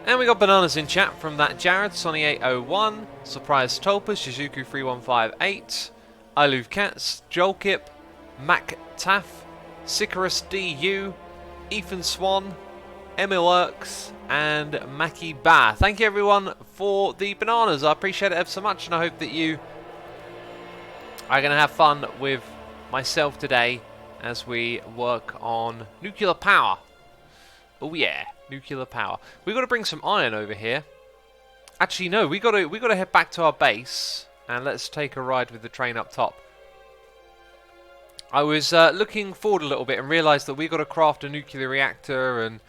And we got bananas in chat from that Jared, Sonny801, Surprise Tolpa, Shizuku3158, I Love Cats, Jolkip, Mac Taff, Sicarus DU, Ethan Swan, Emil Erks, and Mackie Ba. Thank you everyone for the bananas. I appreciate it ever so much, and I hope that you are going to have fun with myself today as we work on nuclear power. Oh yeah, nuclear power. We've got to bring some iron over here. Actually, no, we got to head back to our base and let's take a ride with the train up top. I was looking forward a little bit and realised that we got to craft a nuclear reactor and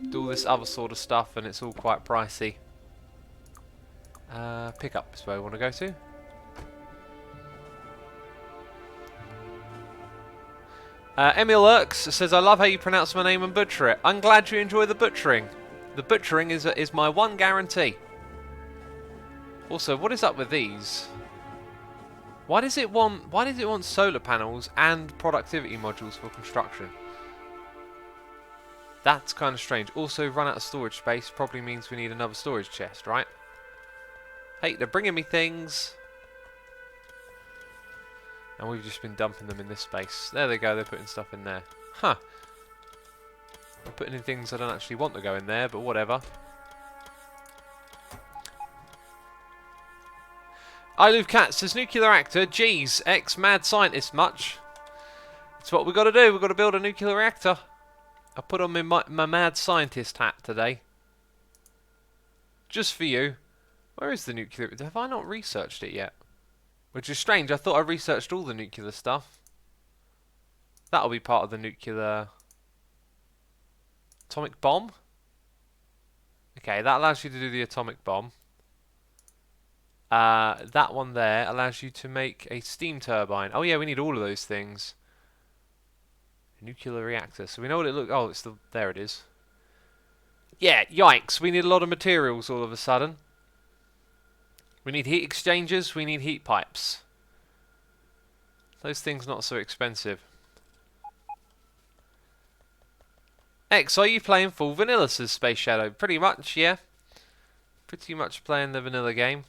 do all this other sort of stuff, and it's all quite pricey. Pickup is where I want to go to. Emil Erks says, I love how you pronounce my name and butcher it. I'm glad you enjoy the butchering. The butchering is my one guarantee. Also, what is up with these? Why does it want solar panels and productivity modules for construction? That's kind of strange. Also, run out of storage space probably means we need another storage chest, right? Hey, they're bringing me things. And we've just been dumping them in this space. There they go, they're putting stuff in there. Huh. They're putting in things I don't actually want to go in there, but whatever. I Love Cats says, nuclear reactor, geez, ex-mad scientist much. It's what we got to do, we've got to build a nuclear reactor. I put on my mad scientist hat today. Just for you. Where is the nuclear... Have I not researched it yet? Which is strange, I thought I researched all the nuclear stuff. That'll be part of the nuclear... Atomic bomb? Okay, that allows you to do the atomic bomb. That one there allows you to make a steam turbine. Oh yeah, we need all of those things. Nuclear reactor. So we know what it looks... Oh, there it is. Yeah, yikes. We need a lot of materials all of a sudden. We need heat exchangers, we need heat pipes. Those things not so expensive. X, are you playing full vanilla, says Space Shadow? Pretty much, yeah. Pretty much playing the vanilla game.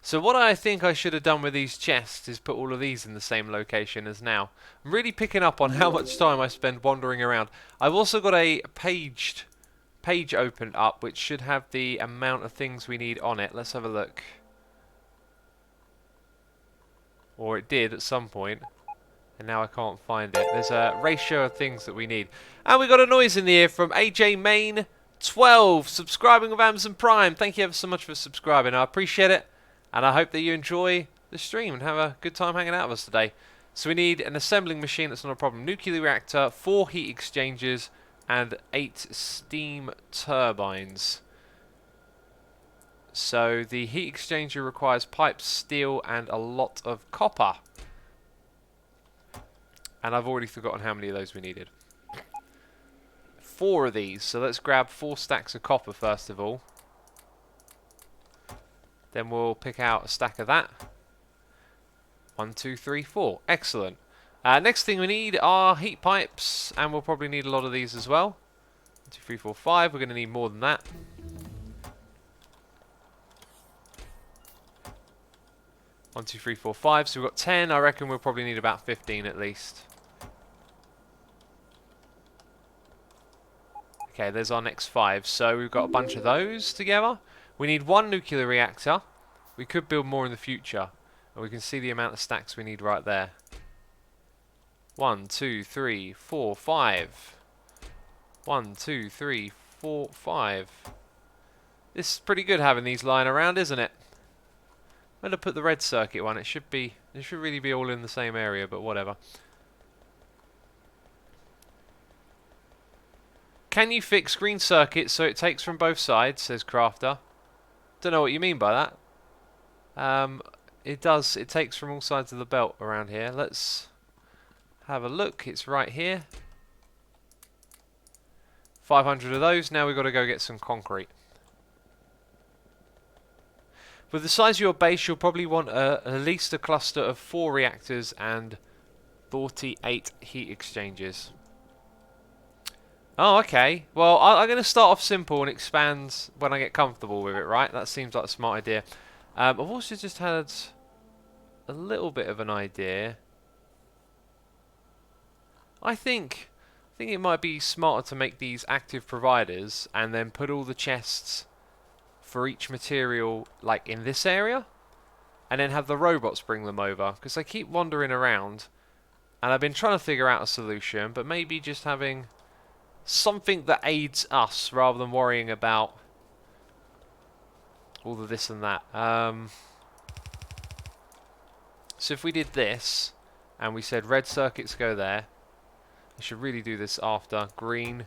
So what I think I should have done with these chests is put all of these in the same location as now. I'm really picking up on how much time I spend wandering around. I've also got a page opened up which should have the amount of things we need on it. Let's have a look. Or it did at some point, and now I can't find it. There's a ratio of things that we need. And we got a noise in the ear from AJ Main 12 subscribing with Amazon Prime. Thank you ever so much for subscribing. I appreciate it, and I hope that you enjoy the stream and have a good time hanging out with us today. So we need an assembling machine, that's not a problem. Nuclear reactor, 4 heat exchangers, and 8 steam turbines. So the heat exchanger requires pipes, steel, and a lot of copper. And I've already forgotten how many of those we needed. 4 of these, so let's grab 4 stacks of copper first of all. Then we'll pick out a stack of that. 1, 2, 3, 4. Excellent. Next thing we need are heat pipes, and we'll probably need a lot of these as well. 1, 2, 3, 4, 5. We're going to need more than that. 1, 2, 3, 4, 5. So we've got 10. I reckon we'll probably need about 15 at least. Okay, there's our next 5. So we've got a bunch of those together. We need 1 nuclear reactor. We could build more in the future. And we can see the amount of stacks we need right there. 1, 2, 3, 4, 5. 1, 2, 3, 4, 5. This is pretty good having these lying around, isn't it? I'm going to put the red circuit one. It should really be all in the same area, but whatever. Can you fix green circuits so it takes from both sides, says Crafter. Don't know what you mean by that. It does. It takes from all sides of the belt around here. Let's have a look. It's right here. 500 of those. Now we've got to go get some concrete. With the size of your base, you'll probably want at least a cluster of 4 reactors and 48 heat exchangers. Oh, okay. Well, I'm going to start off simple and expand when I get comfortable with it, right? That seems like a smart idea. I've also just had a little bit of an idea. I think it might be smarter to make these active providers and then put all the chests for each material like in this area, and then have the robots bring them over, because they keep wandering around, and I've been trying to figure out a solution, but maybe just having something that aids us rather than worrying about all the this and that. So if we did this and we said red circuits go there, I should really do this after green.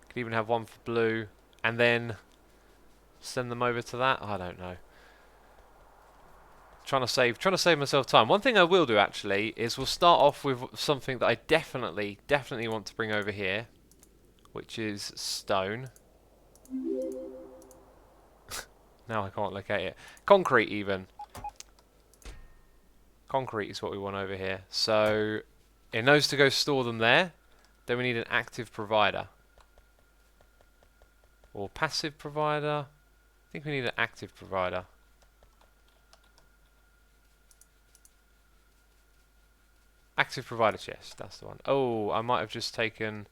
Could even have one for blue and then send them over to that. I don't know. Trying to save myself time. One thing I will do actually is we'll start off with something that I definitely want to bring over here, which is stone. Now I can't locate it. Concrete even. Concrete is what we want over here. So it knows to go store them there. Then we need an active provider. Or passive provider. I think we need an active provider. Active provider chest, that's the one. Oh, I might have just taken...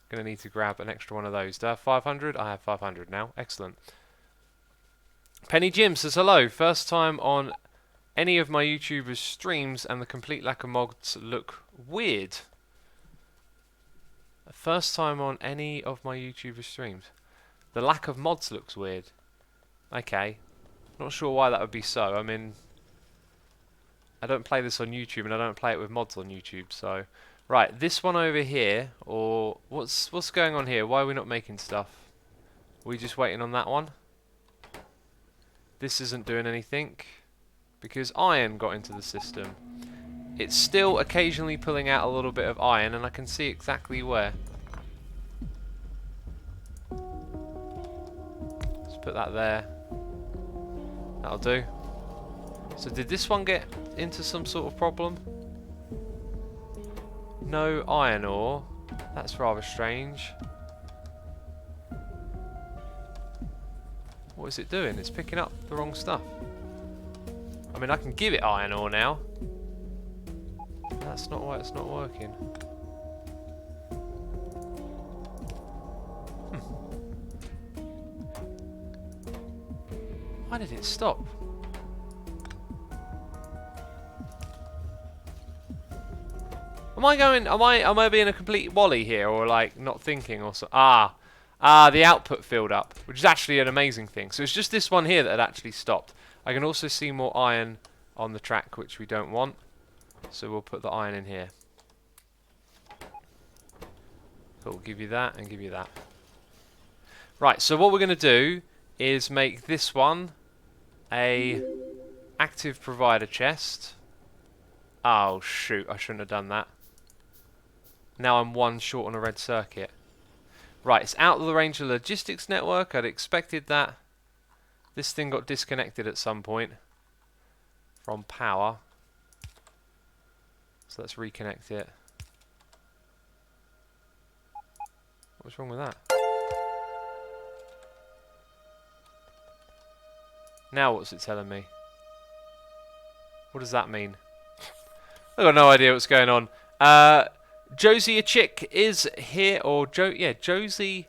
Gonna need to grab an extra one of those. Do I have 500? I have 500 now. Excellent. Penny Jim says hello. First time on any of my YouTubers' streams and the complete lack of mods look weird. First time on any of my YouTubers' streams. The lack of mods looks weird. Okay. Not sure why that would be so. I mean, I don't play this on YouTube and I don't play it with mods on YouTube, so... Right, this one over here, or... What's going on here? Why are we not making stuff? Are we just waiting on that one? This isn't doing anything. Because iron got into the system. It's still occasionally pulling out a little bit of iron, and I can see exactly where. Let's put that there. That'll do. So did this one get into some sort of problem? No iron ore. That's rather strange. What is it doing? It's picking up the wrong stuff. I mean, I can give it iron ore now. That's not why it's not working. Why did it stop? Am I being a complete wally here, or like not thinking, or so? The output filled up, which is actually an amazing thing. So it's just this one here that had actually stopped. I can also see more iron on the track, which we don't want. So we'll put the iron in here. So we'll give you that and give you that. Right, so what we're going to do is make this one a active provider chest. Oh shoot, I shouldn't have done that. Now I'm one short on a red circuit. Right, it's out of the range of the logistics network. I'd expected that. This thing got disconnected at some point from power. So let's reconnect it. What's wrong with that? Now what's it telling me? What does that mean? I've got no idea what's going on. Josie Ichik is here, or Josie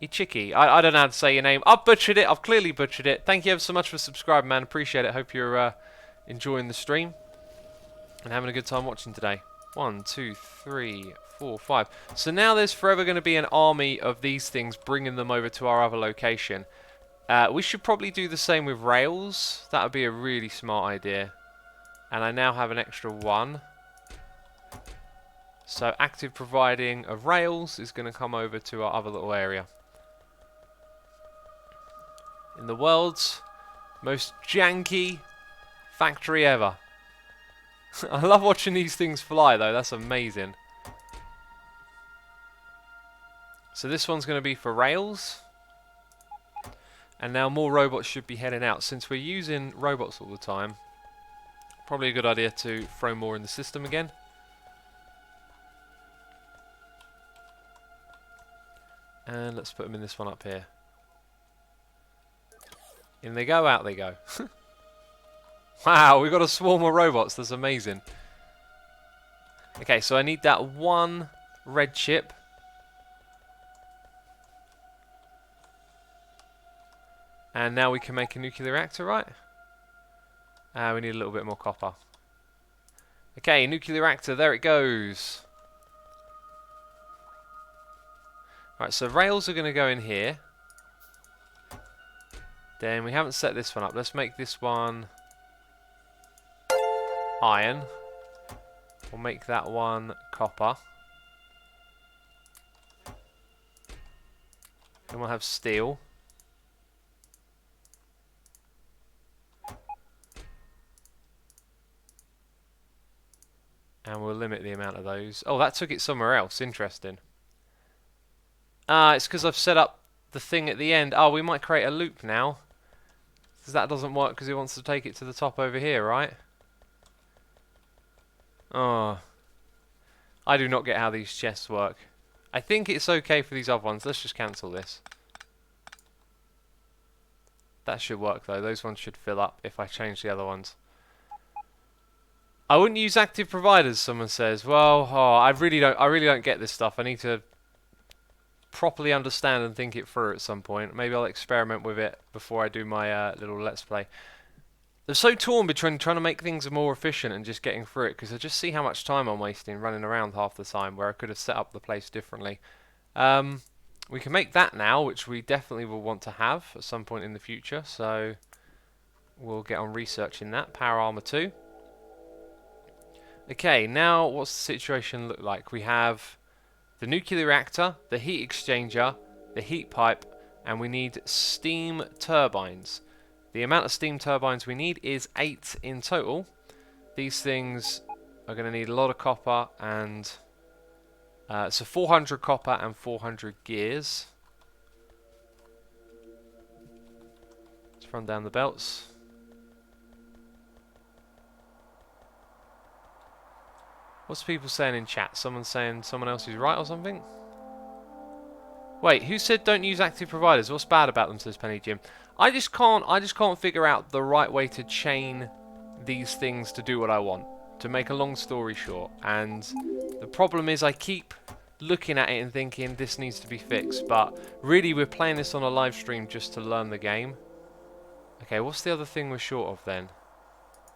Ichiki. I don't know how to say your name. I've butchered it. I've clearly butchered it. Thank you ever so much for subscribing, man. Appreciate it. Hope you're enjoying the stream and having a good time watching today. 1, 2, 3, 4, 5. So now there's forever going to be an army of these things bringing them over to our other location. We should probably do the same with rails. That would be a really smart idea. And I now have an extra one. So active providing of rails is going to come over to our other little area. In the world's most janky factory ever. I love watching these things fly though, that's amazing. So this one's going to be for rails. And now more robots should be heading out. Since we're using robots all the time, probably a good idea to throw more in the system again. And let's put them in this one up here. In they go, out they go. Wow, we've got a swarm of robots. That's amazing. Okay, so I need that one red chip. And now we can make a nuclear reactor, right? We need a little bit more copper. Okay, nuclear reactor, there it goes. Right, so rails are going to go in here. Then we haven't set this one up. Let's make this one iron. We'll make that one copper. Then we'll have steel. And we'll limit the amount of those. Oh, that took it somewhere else. Interesting. It's because I've set up the thing at the end. Oh, we might create a loop now. Because that doesn't work because it wants to take it to the top over here, right? Oh. I do not get how these chests work. I think it's okay for these other ones. Let's just cancel this. That should work though. Those ones should fill up if I change the other ones. I wouldn't use active providers, someone says. Well, I really don't get this stuff. I need to properly understand and think it through at some point. Maybe I'll experiment with it before I do my little Let's Play. I'm so torn between trying to make things more efficient and just getting through it, because I just see how much time I'm wasting running around half the time where I could have set up the place differently. We can make that now, which we definitely will want to have at some point in the future, so we'll get on researching that. Power armor 2. Okay, now what's the situation look like? We have the nuclear reactor, the heat exchanger, the heat pipe, and we need steam turbines. The amount of steam turbines we need is 8 in total. These things are going to need a lot of copper, and so 400 copper and 400 gears. Let's run down the belts. What's people saying in chat? Someone's saying someone else is right or something? Wait, who said don't use active providers? What's bad about them, says Penny Jim. I just can't figure out the right way to chain these things to do what I want. To make a long story short. And the problem is I keep looking at it and thinking this needs to be fixed. But really we're playing this on a live stream just to learn the game. Okay, what's the other thing we're short of then?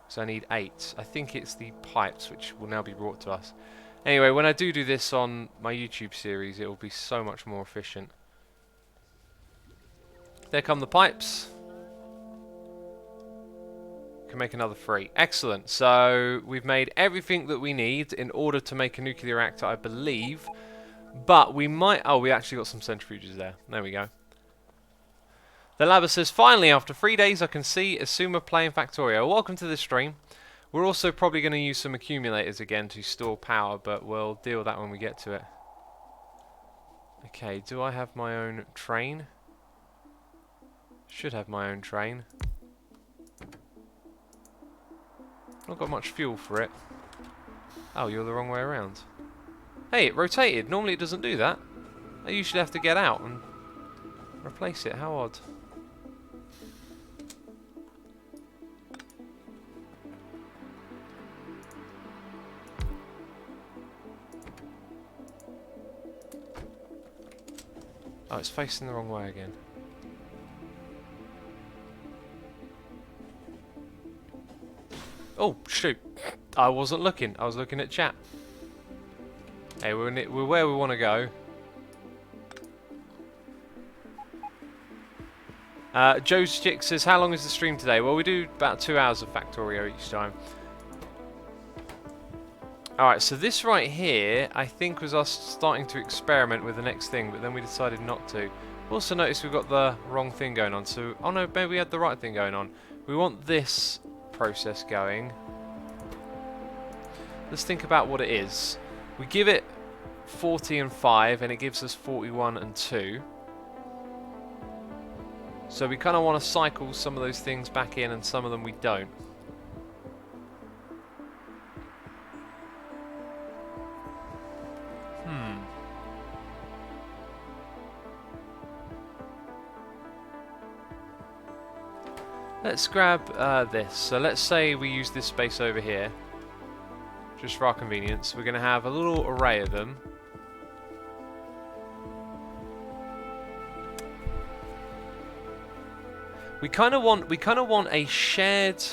So I need 8. I think it's the pipes, which will now be brought to us. Anyway, when I do this on my YouTube series, it will be so much more efficient. There come the pipes. Can make another 3. Excellent. So we've made everything that we need in order to make a nuclear reactor, I believe. But we might... Oh, we actually got some centrifuges there. There we go. The Labber says, finally, after 3 days, I can see Asuma playing Factorio. Welcome to the stream. We're also probably going to use some accumulators again to store power, but we'll deal with that when we get to it. Okay, do I have my own train? Should have my own train. Not got much fuel for it. Oh, you're the wrong way around. Hey, it rotated. Normally it doesn't do that. I usually have to get out and replace it. How odd. Oh, it's facing the wrong way again. Oh, shoot. I wasn't looking. I was looking at chat. Hey, we're where we want to go. Joe's Chick says, how long is the stream today? Well, we do about 2 hours of Factorio each time. Alright, so this right here, I think was us starting to experiment with the next thing, but then we decided not to. Also notice we've got the wrong thing going on, so... Oh no, maybe we had the right thing going on. We want this process going. Let's think about what it is. We give it 40 and 5, and it gives us 41 and 2. So we kind of want to cycle some of those things back in, and some of them we don't. Let's grab this. So let's say we use this space over here, just for our convenience. We're going to have a little array of them. We kind of want a shared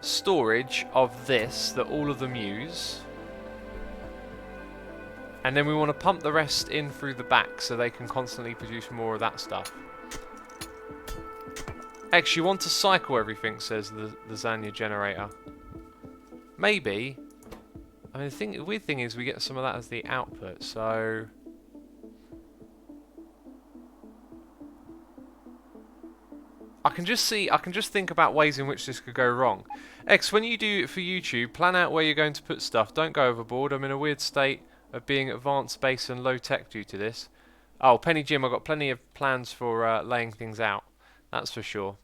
storage of this that all of them use. And then we want to pump the rest in through the back so they can constantly produce more of that stuff. X, you want to cycle everything, says the Zanya generator. Maybe. I mean, the weird thing is we get some of that as the output, so... I can just think about ways in which this could go wrong. X, when you do it for YouTube, plan out where you're going to put stuff. Don't go overboard. I'm in a weird state of being advanced base and low tech due to this. Oh, Penny Jim, I've got plenty of plans for laying things out. That's for sure.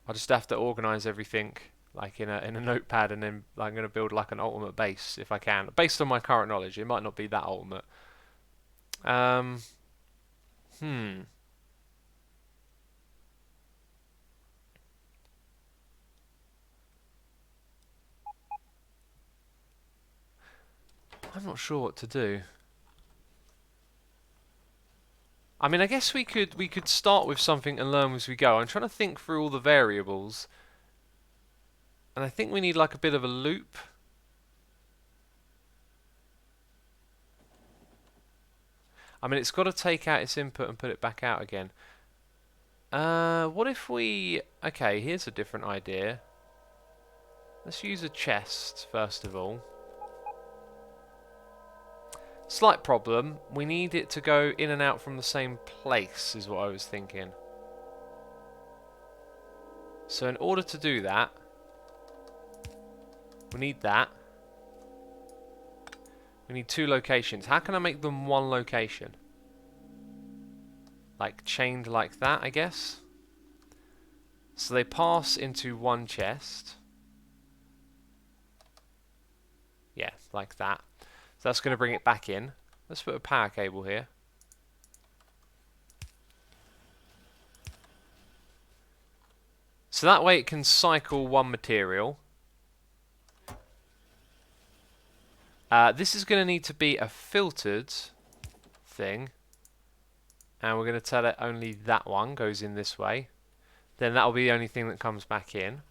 I just have to organise everything like in a notepad, and then I'm going to build like an ultimate base if I can. Based on my current knowledge, it might not be that ultimate. I'm not sure what to do. I mean, I guess we could start with something and learn as we go. I'm trying to think through all the variables, and I think we need like a bit of a loop. I mean, it's got to take out its input and put it back out again. What if we... Okay, here's a different idea. Let's use a chest, first of all. Slight problem. We need it to go in and out from the same place, is what I was thinking. So in order to do that, we need that. We need 2 locations. How can I make them 1 location? Like chained like that, I guess. So they pass into 1 chest. Yeah, like that. So that's going to bring it back in. Let's put a power cable here. So that way it can cycle 1 material. This is going to need to be a filtered thing. And we're going to tell it only that one goes in this way. Then that will be the only thing that comes back in.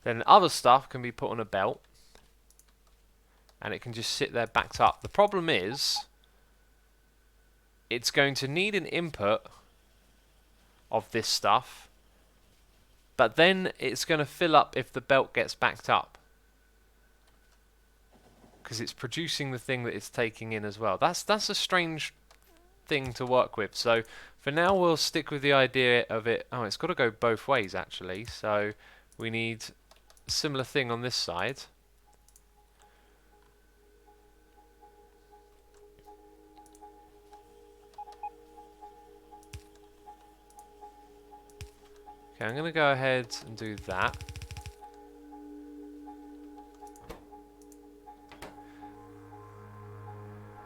Then other stuff can be put on a belt. And it can just sit there backed up. The problem is, it's going to need an input of this stuff, but then it's going to fill up if the belt gets backed up, because it's producing the thing that it's taking in as well. That's a strange thing to work with. So for now we'll stick with the idea of it. Oh, it's got to go both ways actually. So we need a similar thing on this side. Okay, I'm going to go ahead and do that.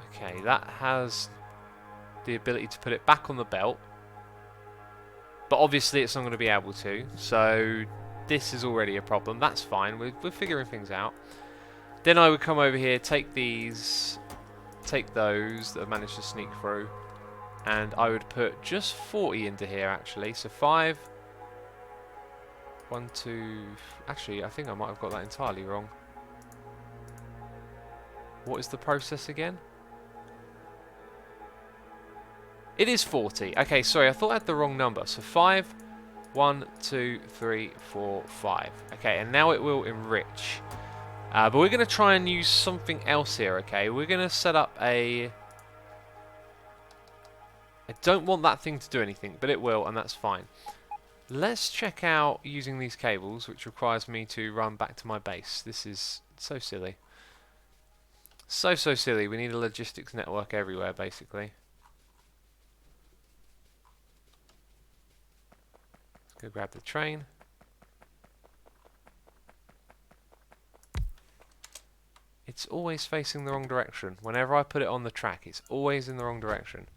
Okay, that has the ability to put it back on the belt. But obviously it's not going to be able to. So this is already a problem. That's fine. We're figuring things out. Then I would come over here, take these, take those that have managed to sneak through. And I would put just 40 into here actually. So 5... 1, 2... Actually, I think I might have got that entirely wrong. What is the process again? It is 40. Okay, sorry, I thought I had the wrong number. So 5, 1, 2, 3, 4, 5. Okay, and now it will enrich. But we're going to try and use something else here, okay? We're going to set up a... I don't want that thing to do anything, but it will, and that's fine. Let's check out using these cables, which requires me to run back to my base. This is so silly. So silly. We need a logistics network everywhere, basically. Go grab the train. It's always facing the wrong direction. Whenever I put it on the track, it's always in the wrong direction.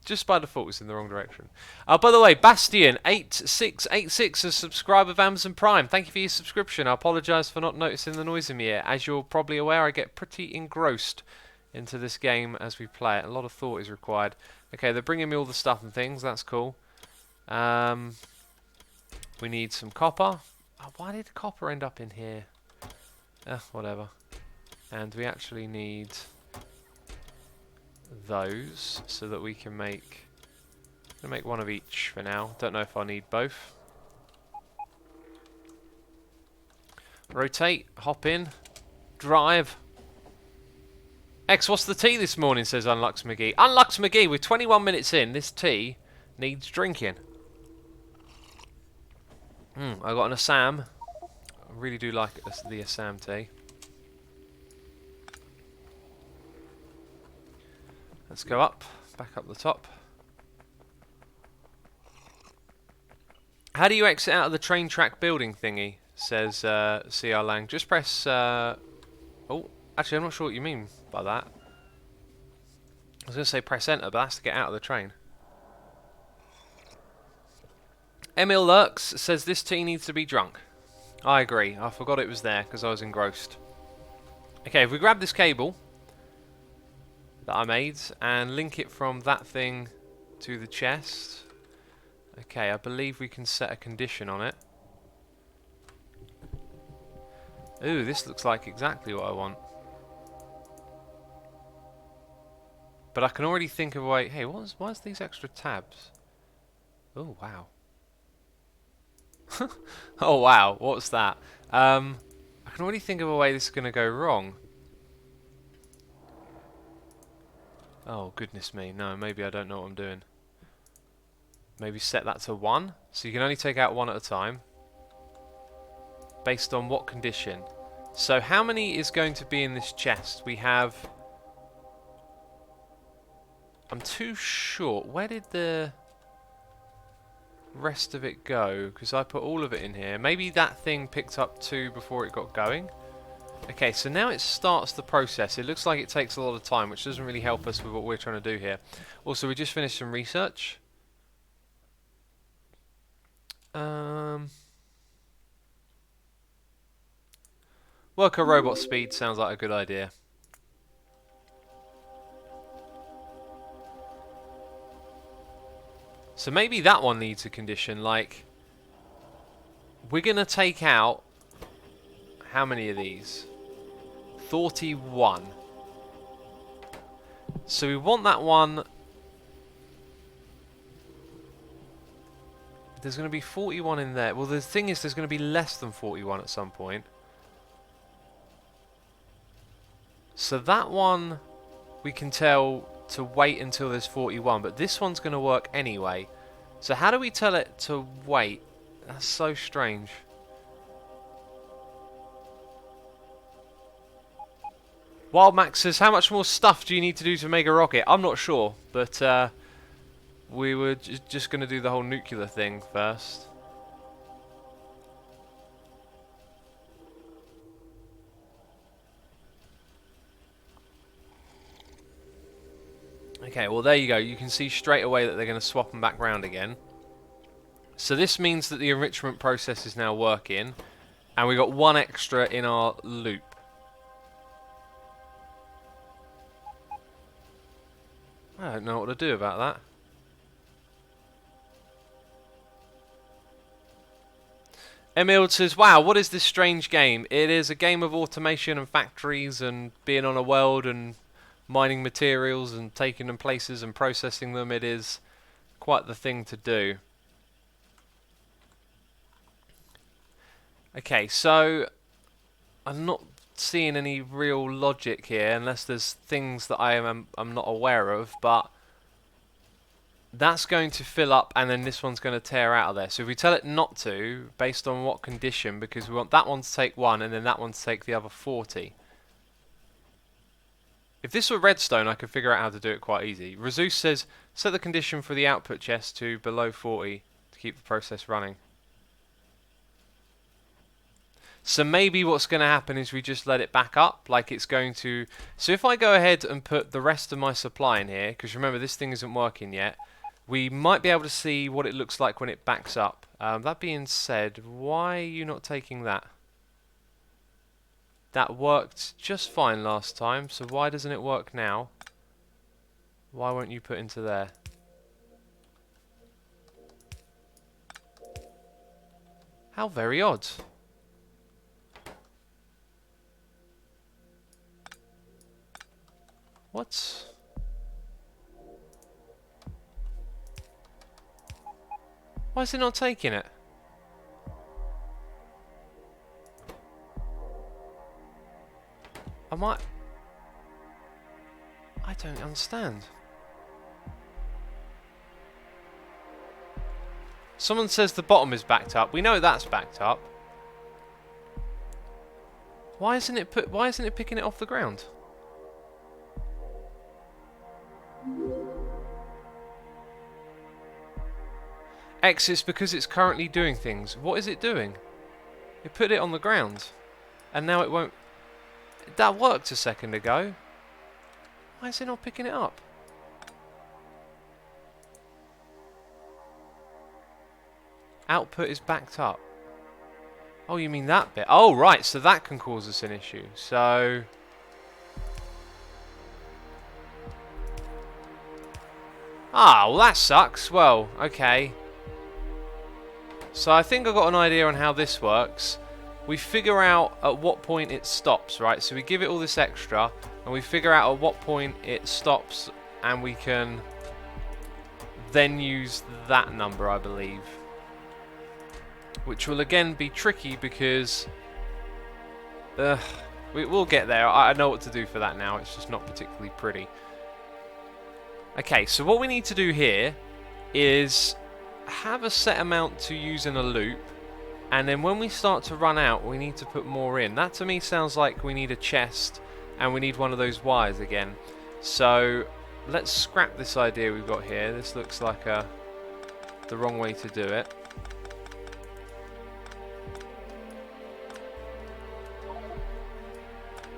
Just by default, it's in the wrong direction. By the way, Bastion8686 has subscribed with Amazon Prime. Thank you for your subscription. I apologise for not noticing the noise in my ear. As you're probably aware, I get pretty engrossed into this game as we play it. A lot of thought is required. Okay, they're bringing me all the stuff and things. That's cool. We need some copper. Oh, why did copper end up in here? Whatever. And we actually need those so that we can make... I'm going to make one of each for now. Don't know if I'll need both. Rotate, hop in, drive. X, what's the tea this morning, says Unlux McGee. Unlux McGee, we're 21 minutes in. This tea needs drinking. I got an Assam. I really do like the Assam tea. Let's go up, back up the top. How do you exit out of the train track building thingy? Says CR Lang. Just press... oh, actually I'm not sure what you mean by that. I was going to say press enter, but that's to get out of the train. Emil Lurks says this tea needs to be drunk. I agree. I forgot it was there because I was engrossed. Okay, if we grab this cable that I made and link it from that thing to the chest. Okay, I believe we can set a condition on it. Ooh, this looks like exactly what I want. But I can already think of a way... Hey, what's these extra tabs? Oh, wow. Oh, wow, what's that? I can already think of a way this is going to go wrong. Oh, goodness me. No, maybe I don't know what I'm doing. Maybe set that to 1. So you can only take out 1 at a time. Based on what condition? So how many is going to be in this chest? We have... I'm too short. Where did the rest of it go? Because I put all of it in here. Maybe that thing picked up 2 before it got going. Okay, so now it starts the process. It looks like it takes a lot of time, which doesn't really help us with what we're trying to do here. Also, we just finished some research. Worker robot speed sounds like a good idea. So maybe that one needs a condition, like... We're going to take out... How many of these? 41. So we want that one... There's going to be 41 in there. Well, the thing is, there's going to be less than 41 at some point. So that one, we can tell to wait until there's 41. But this one's going to work anyway. So how do we tell it to wait? That's so strange. Wild Max says, how much more stuff do you need to do to make a rocket? I'm not sure, but we were just going to do the whole nuclear thing first. Okay, well there you go. You can see straight away that they're going to swap them back round again. So this means that the enrichment process is now working, and we got 1 extra in our loop. I don't know what to do about that. Emil says, wow, what is this strange game? It is a game of automation and factories and being on a world and mining materials and taking them places and processing them. It is quite the thing to do. Okay, so I'm not seeing any real logic here unless there's things that I'm not aware of, but that's going to fill up and then this one's going to tear out of there. So if we tell it not to, based on what condition, because we want that one to take 1 and then that one to take the other 40. If this were redstone, I could figure out how to do it quite easy. Razus says, set the condition for the output chest to below 40 to keep the process running. So maybe what's going to happen is we just let it back up, like it's going to... So if I go ahead and put the rest of my supply in here, because remember this thing isn't working yet, we might be able to see what it looks like when it backs up. That being said, why are you not taking that? That worked just fine last time, so why doesn't it work now? Why won't you put into there? How very odd. What? Why is it not taking it? I don't understand. Someone says the bottom is backed up. We know that's backed up. Why isn't it picking it off the ground? X is because it's currently doing things. What is it doing? It put it on the ground. And now it won't... That worked a second ago. Why is it not picking it up? Output is backed up. Oh, you mean that bit? Oh, right. So that can cause us an issue. So... Ah, well that sucks. Well, okay. So I think I've got an idea on how this works. We figure out at what point it stops, right? So we give it all this extra, and we figure out at what point it stops, and we can then use that number, I believe. Which will again be tricky because... we'll get there. I know what to do for that now. It's just not particularly pretty. Okay, so what we need to do here is have a set amount to use in a loop, and then when we start to run out we need to put more in. That to me sounds like we need a chest and we need one of those wires again. So let's scrap this idea we've got here. This looks like the wrong way to do it.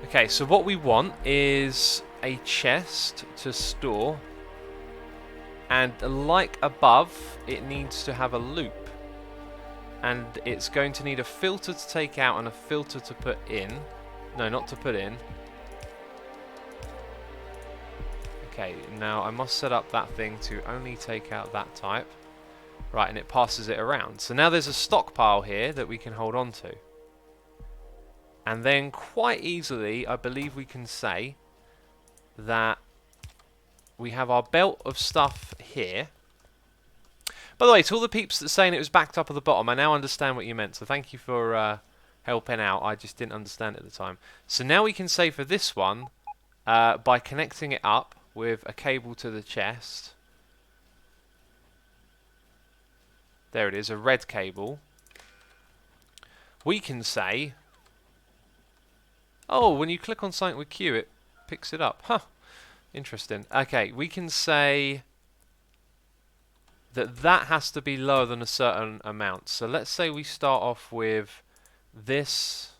Okay, so what we want is a chest to store, and like above it needs to have a loop, and it's going to need a filter to take out and a filter to put in. No, not to put in. Okay, now I must set up that thing to only take out that type. Right, and it passes it around. So now there's a stockpile here that we can hold on to. And then quite easily, I believe we can say that we have our belt of stuff here. By the way, to all the peeps that are saying it was backed up at the bottom, I now understand what you meant. So thank you for helping out. I just didn't understand it at the time. So now we can say for this one, by connecting it up with a cable to the chest. There it is, a red cable. We can say... Oh, when you click on something with Q, it picks it up. Huh. Interesting. Okay, we can say that that has to be lower than a certain amount. So let's say we start off with this.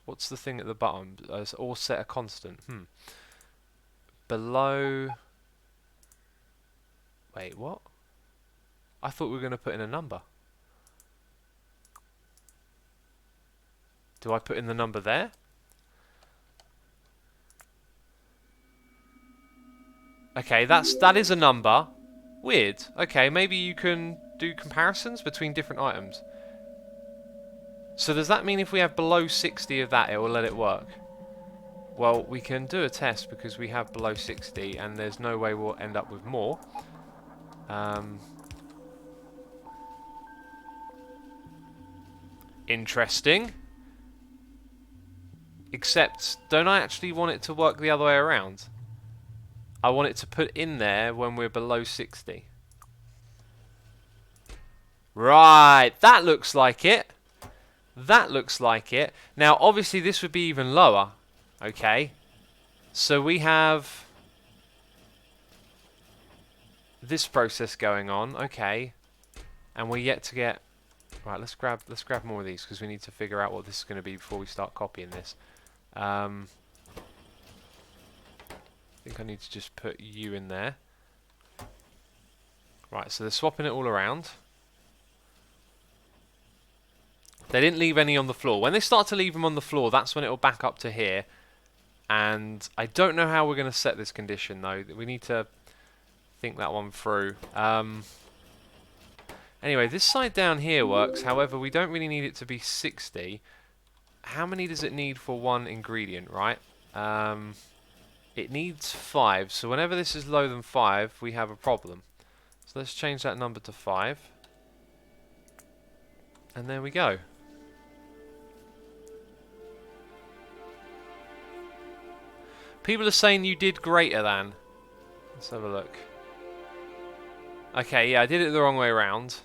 What's the thing at the bottom? Or set a constant. Below... Wait, what? I thought we were going to put in a number. Do I put in the number there? Okay, that is a number. Weird. Okay, maybe you can do comparisons between different items. So does that mean if we have below 60 of that, it will let it work? Well, we can do a test because we have below 60 and there's no way we'll end up with more. Interesting. Except, don't I actually want it to work the other way around? I want it to put in there when we're below 60. Right, that looks like it. That looks like it. Now, obviously, this would be even lower. Okay. So we have this process going on. Okay. And we're yet to get... Right, let's grab more of these because we need to figure out what this is going to be before we start copying this. I think I need to just put you in there. Right, so they're swapping it all around. They didn't leave any on the floor. When they start to leave them on the floor, that's when it will back up to here. And I don't know how we're going to set this condition, though. We need to think that one through. Anyway, this side down here works. However, we don't really need it to be 60. How many does it need for one ingredient, right? It needs 5. So whenever this is lower than 5, we have a problem. So let's change that number to 5. And there we go. People are saying you did greater than. Let's have a look. Okay, yeah, I did it the wrong way around.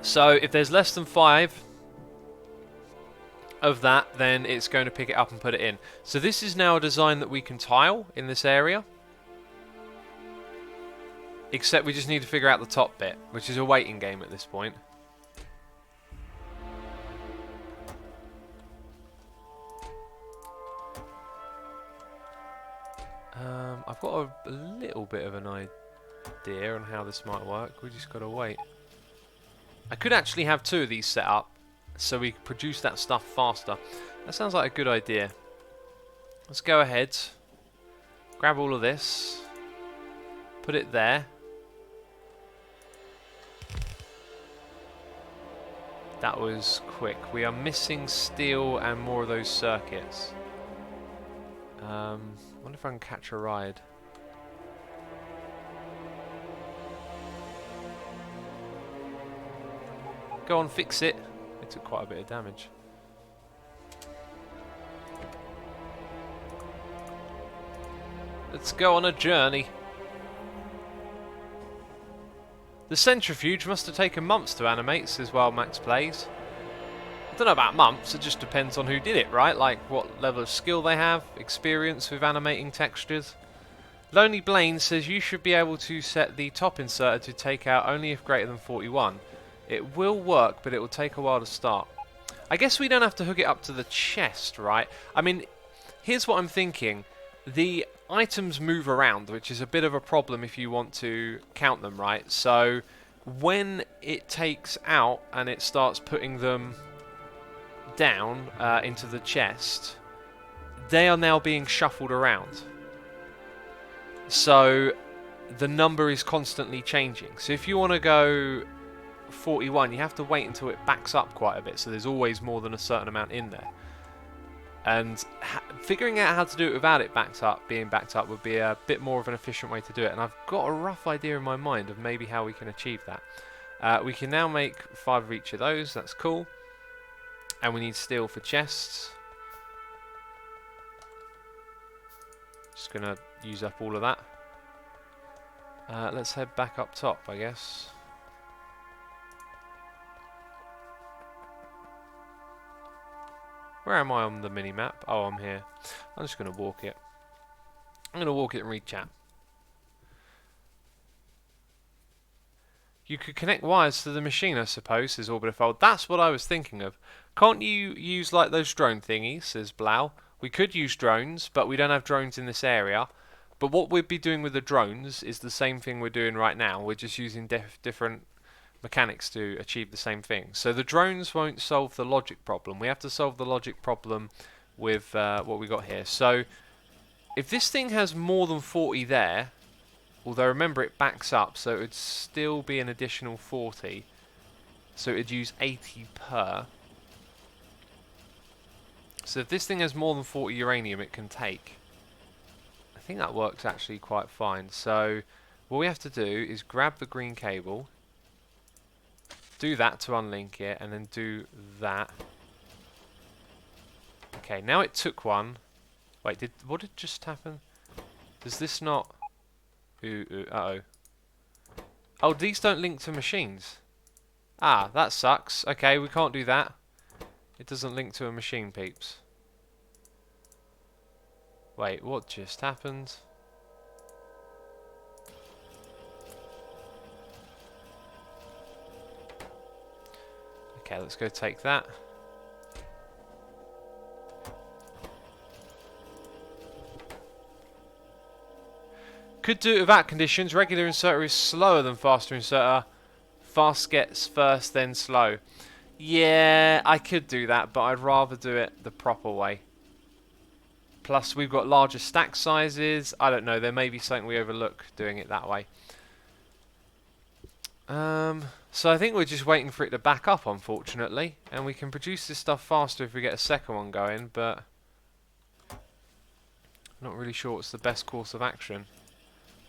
So if there's less than 5 of that, then it's going to pick it up and put it in. So this is now a design that we can tile in this area. Except we just need to figure out the top bit, which is a waiting game at this point. I've got a little bit of an idea on how this might work. We just got to wait. I could actually have 2 of these set up so we can produce that stuff faster. That sounds like a good idea. Let's go ahead, grab all of this, put it there. That was quick. We are missing steel and more of those circuits. I wonder if I can catch a ride. Go on, fix it. It took quite a bit of damage. Let's go on a journey. The centrifuge must have taken months to animate, says Wild Max Plays. I don't know about months, it just depends on who did it, right? Like what level of skill they have, experience with animating textures. Lonely Blaine says you should be able to set the top inserter to take out only if greater than 41. It will work, but it will take a while to start. I guess we don't have to hook it up to the chest, right? I mean, here's what I'm thinking. The items move around, which is a bit of a problem if you want to count them, right? So when it takes out and it starts putting them down into the chest, they are now being shuffled around. So the number is constantly changing. So if you want to go 41, you have to wait until it backs up quite a bit, so there's always more than a certain amount in there. And figuring out how to do it without it being backed up would be a bit more of an efficient way to do it. And I've got a rough idea in my mind of maybe how we can achieve that. We can now make 5 of each of those. That's cool. And we need steel for chests. Just gonna use up all of that. Let's head back up top, I guess. Where am I on the mini-map? Oh, I'm here. I'm just going to walk it. I'm going to walk it and read chat. You could connect wires to the machine, I suppose, says Orbitifold. That's what I was thinking of. Can't you use like those drone thingies, says Blau. We could use drones, but we don't have drones in this area. But what we'd be doing with the drones is the same thing we're doing right now. We're just using different mechanics to achieve the same thing. So the drones won't solve the logic problem. We have to solve the logic problem with what we got here. So if this thing has more than 40 there, although remember it backs up, so it would still be an additional 40. So it would use 80 per. So if this thing has more than 40 uranium it can take, I think that works actually quite fine. So what we have to do is grab the green cable, do that to unlink it, and then do that. Okay, now it took one. Wait, what did just happen? Does this not... uh-oh. Oh, these don't link to machines. Ah, that sucks. Okay, we can't do that. It doesn't link to a machine, peeps. Wait, what just happened? Okay, let's go take that. Could do it without conditions. Regular inserter is slower than faster inserter. Fast gets first, then slow. Yeah, I could do that, but I'd rather do it the proper way. Plus, we've got larger stack sizes. I don't know, there may be something we overlook doing it that way. So I think we're just waiting for it to back up, unfortunately. And we can produce this stuff faster if we get a second one going, but I'm not really sure what's the best course of action.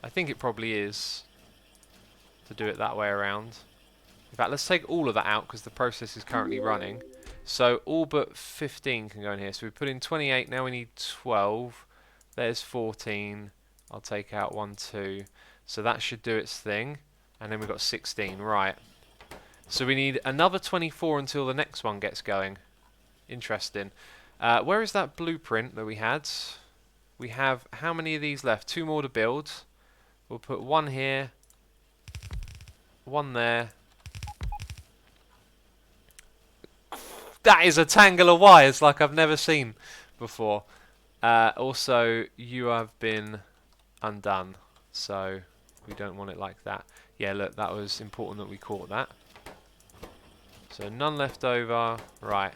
I think it probably is to do it that way around. In fact, let's take all of that out because the process is currently running. So all but 15 can go in here. So we put in 28, now we need 12. There's 14. I'll take out 1, 2. So that should do its thing. And then we've got 16, right. So we need another 24 until the next one gets going. Interesting. Where is that blueprint that we had? We have how many of these left? 2 more to build. We'll put 1 here. 1 there. That is a tangle of wires like I've never seen before. Also, you have been undone. So we don't want it like that. Yeah, look, that was important that we caught that. So none left over. Right.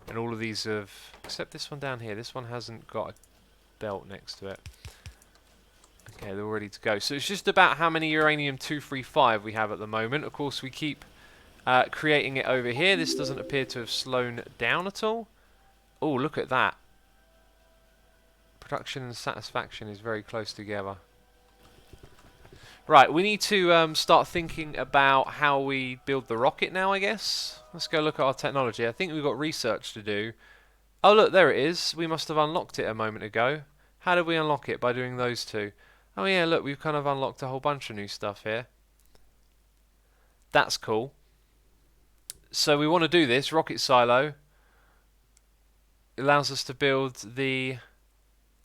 And all of these have... except this one down here. This one hasn't got a belt next to it. Okay, they're all ready to go. So it's just about how many uranium-235 we have at the moment. Of course, we keep creating it over here. This doesn't appear to have slowed down at all. Oh, look at that. Production and satisfaction is very close together. Right, we need to start thinking about how we build the rocket now, I guess. Let's go look at our technology. I think we've got research to do. Oh, look, there it is. We must have unlocked it a moment ago. How did we unlock it? By doing those two. Oh, yeah, look, we've kind of unlocked a whole bunch of new stuff here. That's cool. So we want to do this. Rocket silo. It allows us to build the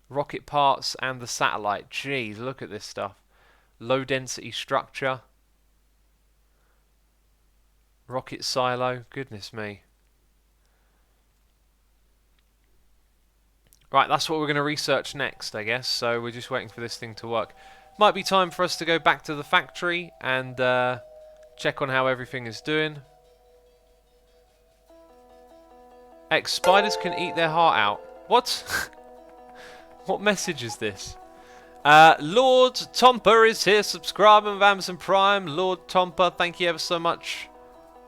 rocket parts and the satellite. Jeez, look at this stuff. Low density structure. Rocket silo. Goodness me. Right, that's what we're going to research next, I guess. So we're just waiting for this thing to work. Might be time for us to go back to the factory and check on how everything is doing. Spiders can eat their heart out. What? What message is this? Lord Tomper is here, subscribing with Amazon Prime. Lord Tomper, thank you ever so much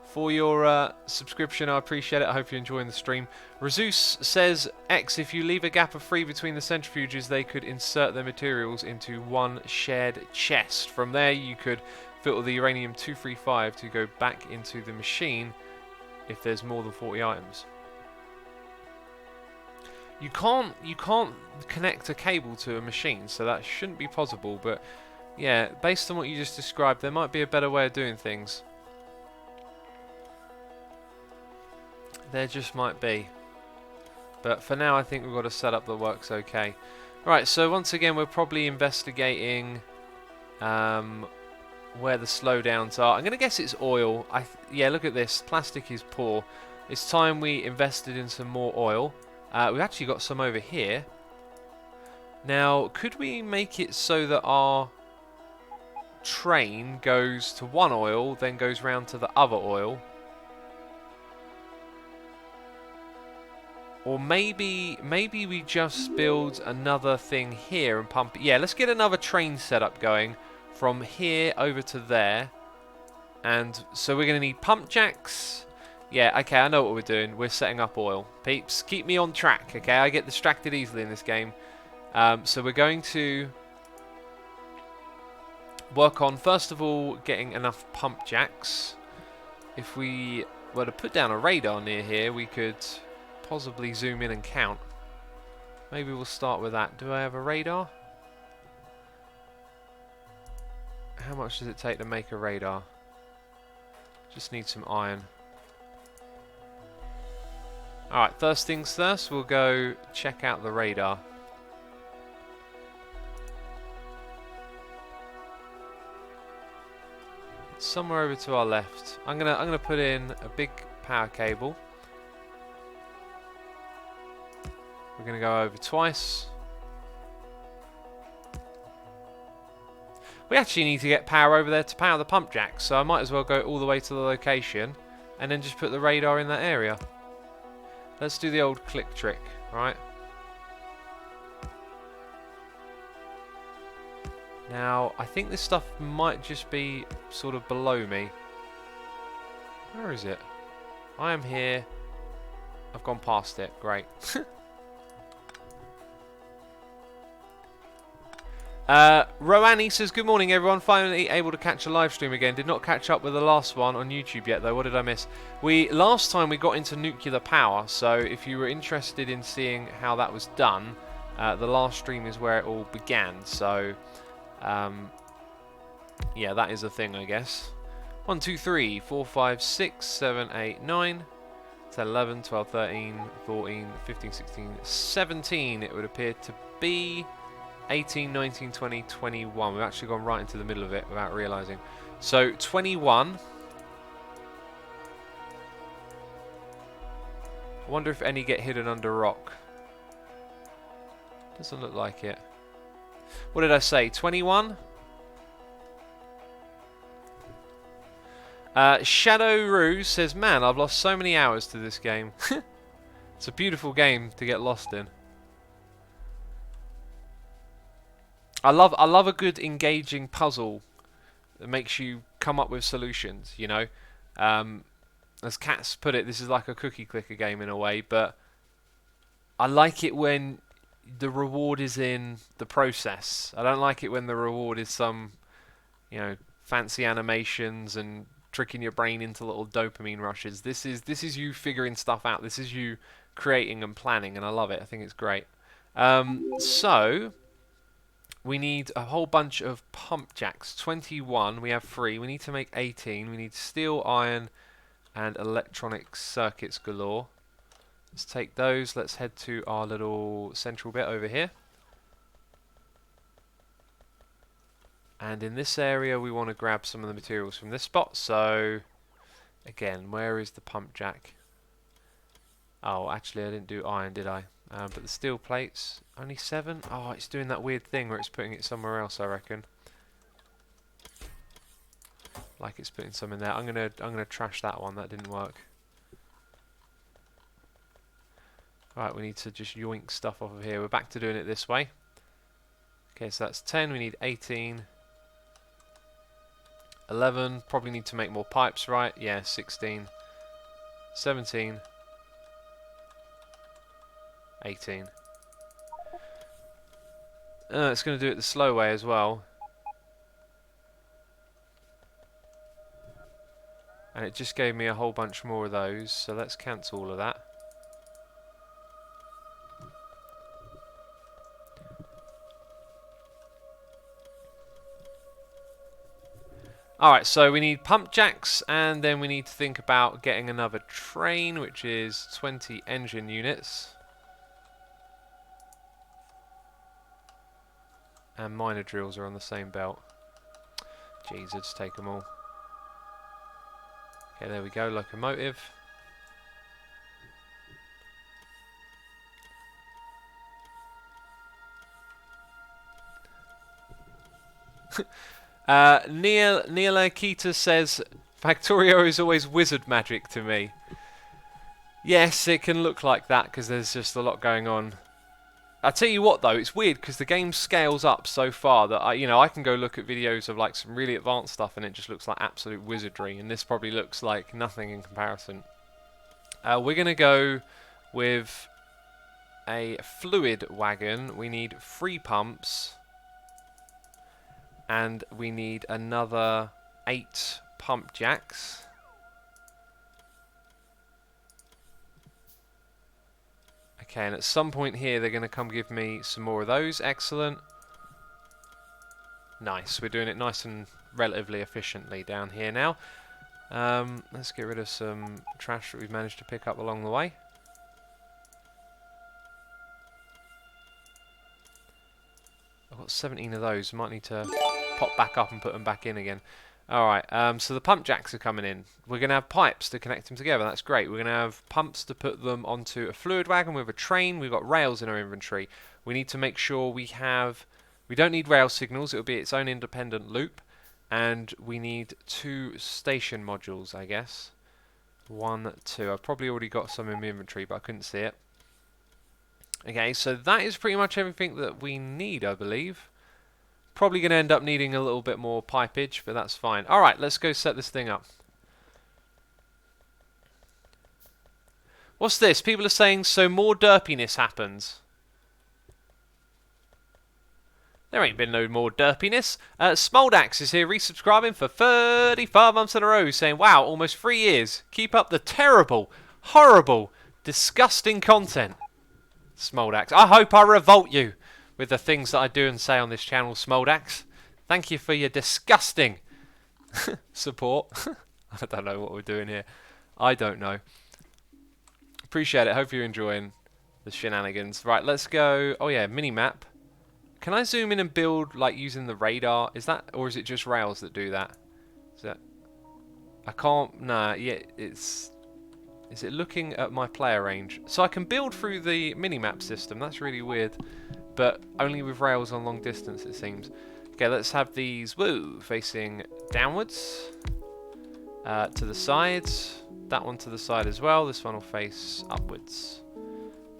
for your subscription. I appreciate it. I hope you're enjoying the stream. Rezus says, X, if you leave a gap of 3 between the centrifuges, they could insert their materials into one shared chest. From there, you could filter the uranium-235 to go back into the machine if there's more than 40 items. You can't connect a cable to a machine, so that shouldn't be possible. But yeah, based on what you just described, there might be a better way of doing things. There just might be. But for now, I think we've got a setup that works okay. Right, so once again, we're probably investigating where the slowdowns are. I'm going to guess it's oil. Yeah, look at this. Plastic is poor. It's time we invested in some more oil. We've actually got some over here. Now, could we make it so that our train goes to one oil, then goes round to the other oil? Or maybe we just build another thing here and pump it. Yeah, let's get another train setup going from here over to there. And so we're going to need pump jacks. Yeah, okay, I know what we're doing. We're setting up oil. Peeps, keep me on track, okay? I get distracted easily in this game. So we're going to work on, first of all, getting enough pump jacks. If we were to put down a radar near here, we could possibly zoom in and count. Maybe we'll start with that. Do I have a radar? How much does it take to make a radar? Just need some iron. Alright, first things first, we'll go check out the radar. somewhere over to our left. I'm gonna put in a big power cable. We're gonna go over twice. We actually need to get power over there to power the pump jacks, so I might as well go all the way to the location and then just put the radar in that area. Let's do the old click trick, right? Now, I think this stuff might just be sort of below me. Where is it? I am here. I've gone past it. Great. Roani says, good morning everyone, finally able to catch a live stream again. Did not catch up with the last one on YouTube yet though. What did I miss? Last time we got into nuclear power, so if you were interested in seeing how that was done, the last stream is where it all began. So yeah, that is a thing, I guess. 1, 2, 3, 4, 5, 6, 7, 8, 9, 10, 11, 12, 13, 14, 15, 16, 17 it would appear to be. 18, 19, 20, 21. We've actually gone right into the middle of it without realising. So 21. I wonder if any get hidden under rock. Doesn't look like it. What did I say? 21? Shadow Rue says, man, I've lost so many hours to this game. It's a beautiful game to get lost in. I love a good engaging puzzle that makes you come up with solutions, you know. As Cats put it, this is like a cookie clicker game in a way, but I like it when the reward is in the process. I don't like it when the reward is some, you know, fancy animations and tricking your brain into little dopamine rushes. This is you figuring stuff out. This is you creating and planning, and I love it. I think it's great. So we need a whole bunch of pump jacks. 21, we have 3. We need to make 18. We need steel, iron, and electronic circuits galore. Let's take those. Let's head to our little central bit over here. And in this area, we want to grab some of the materials from this spot. So, again, where is the pump jack? Oh, actually, I didn't do iron, did I? But the steel plates, only 7? Oh, it's doing that weird thing where it's putting it somewhere else, I reckon. Like it's putting some in there. I'm gonna trash that one. That didn't work. Right, we need to just yoink stuff off of here. We're back to doing it this way. Okay, so that's 10. We need 18. 11. Probably need to make more pipes, right? Yeah, 16. 17. 18. It's going to do it the slow way as well. And it just gave me a whole bunch more of those, so let's cancel all of that. Alright, so we need pump jacks, and then we need to think about getting another train, which is 20 engine units. And miner drills are on the same belt. Jeez, I'll just take them all. Okay, there we go, locomotive. Neil Akita says, Factorio is always wizard magic to me. Yes, it can look like that because there's just a lot going on. I tell you what though, it's weird because the game scales up so far that I can go look at videos of like some really advanced stuff and it just looks like absolute wizardry, and this probably looks like nothing in comparison. We're gonna go with a fluid wagon. We need 3 pumps, and we need another 8 pump jacks. Okay, and at some point here they're going to come give me some more of those. Excellent. Nice. We're doing it nice and relatively efficiently down here now. Let's get rid of some trash that we've managed to pick up along the way. I've got 17 of those. Might need to pop back up and put them back in again. Alright, so the pump jacks are coming in. We're going to have pipes to connect them together. That's great. We're going to have pumps to put them onto a fluid wagon with a train. We've got rails in our inventory. We need to make sure we have... We don't need rail signals. It'll be its own independent loop. And we need 2 station modules, I guess. 1, 2. I've probably already got some in my inventory, but I couldn't see it. Okay, so that is pretty much everything that we need, I believe. Probably going to end up needing a little bit more pipage, but that's fine. Alright, let's go set this thing up. What's this? People are saying, so more derpiness happens. There ain't been no more derpiness. Smoldax is here resubscribing for 35 months in a row, saying, wow, almost 3 years. Keep up the terrible, horrible, disgusting content. Smoldax, I hope I revolt you with the things that I do and say on this channel, Smoldax. Thank you for your disgusting support. I don't know what we're doing here. I don't know. Appreciate it. Hope you're enjoying the shenanigans. Right, let's go. Oh yeah, mini-map. Can I zoom in and build like using the radar? Is that, or is it just rails that do that? Is that... I can't... Nah, yeah, it's... Is it looking at my player range? So I can build through the mini-map system. That's really weird. But only with rails on long distance, it seems. Okay, let's have these, woo, facing downwards. To the sides. That one to the side as well. This one will face upwards.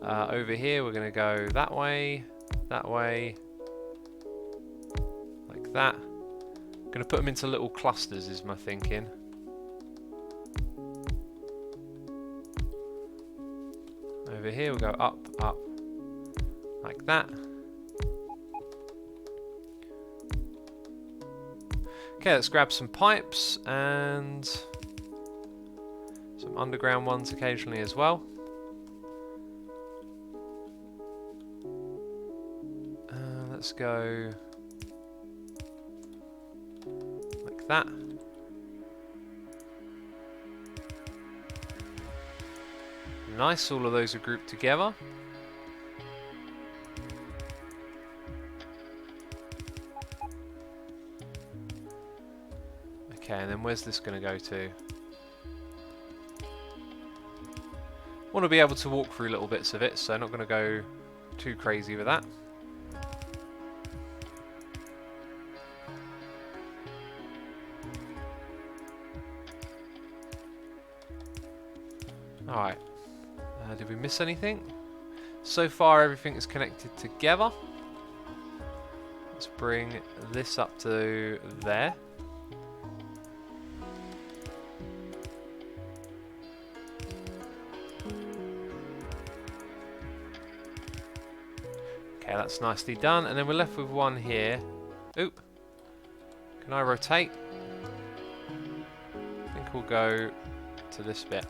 Over here, we're going to go that way, like that. I'm going to put them into little clusters, is my thinking. Over here, we'll go up, up, like that. Okay, let's grab some pipes and some underground ones occasionally as well. Let's go like that. Nice, all of those are grouped together. Okay, and then where's this going to go to? Want to be able to walk through little bits of it, so not going to go too crazy with that. Alright. Did we miss anything? So far everything is connected together. Let's bring this up to there. Okay, that's nicely done. And then we're left with one here. Oop. Can I rotate? I think we'll go to this bit.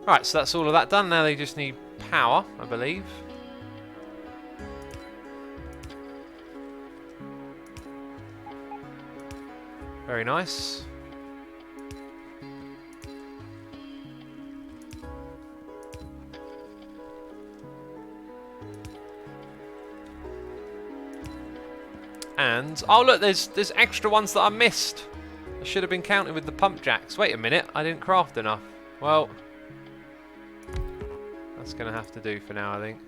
Right, so that's all of that done. Now they just need power, I believe. Very nice. And, oh look, there's extra ones that I missed. I should have been counting with the pump jacks. Wait a minute, I didn't craft enough. Well, that's going to have to do for now, I think.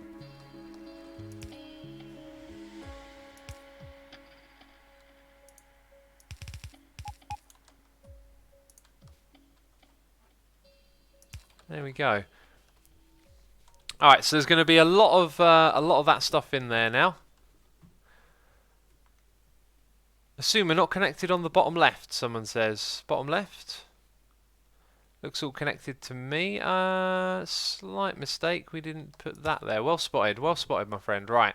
There we go. All right, so there's going to be a lot of that stuff in there now. Assume we're not connected on the bottom left. Someone says bottom left. Looks all connected to me. Slight mistake. We didn't put that there. Well spotted, my friend. Right.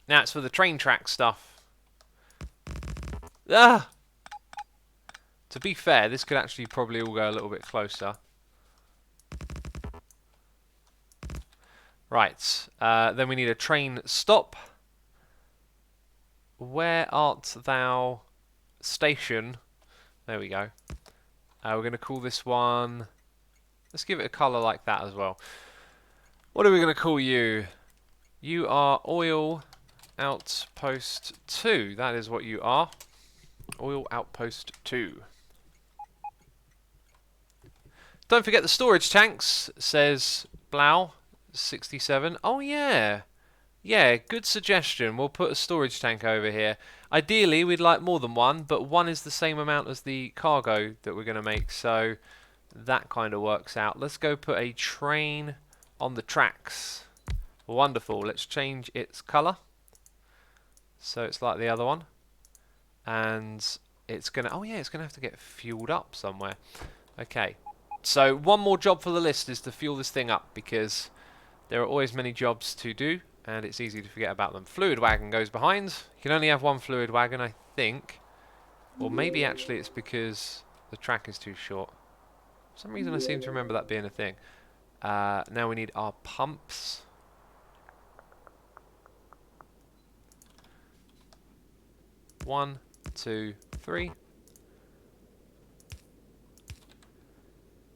Now it's for the train track stuff. Ah! To be fair, this could actually probably all go a little bit closer. Right. Then we need a train stop. Where art thou, station? There we go. We're going to call this one... Let's give it a colour like that as well. What are we going to call you? You are oil outpost 2. That is what you are. Oil outpost 2. Don't forget the storage tanks, says Blau67. Oh yeah. Yeah, good suggestion. We'll put a storage tank over here. Ideally, we'd like more than one, but one is the same amount as the cargo that we're going to make, so that kind of works out. Let's go put a train on the tracks. Wonderful. Let's change its colour. So it's like the other one. And it's going to... Oh yeah, it's going to have to get fueled up somewhere. Okay. So one more job for the list is to fuel this thing up, because there are always many jobs to do, and it's easy to forget about them. Fluid wagon goes behind. You can only have one fluid wagon, I think. Or maybe actually it's because the track is too short. For some reason I seem to remember that being a thing. Now we need our pumps. One, two, three.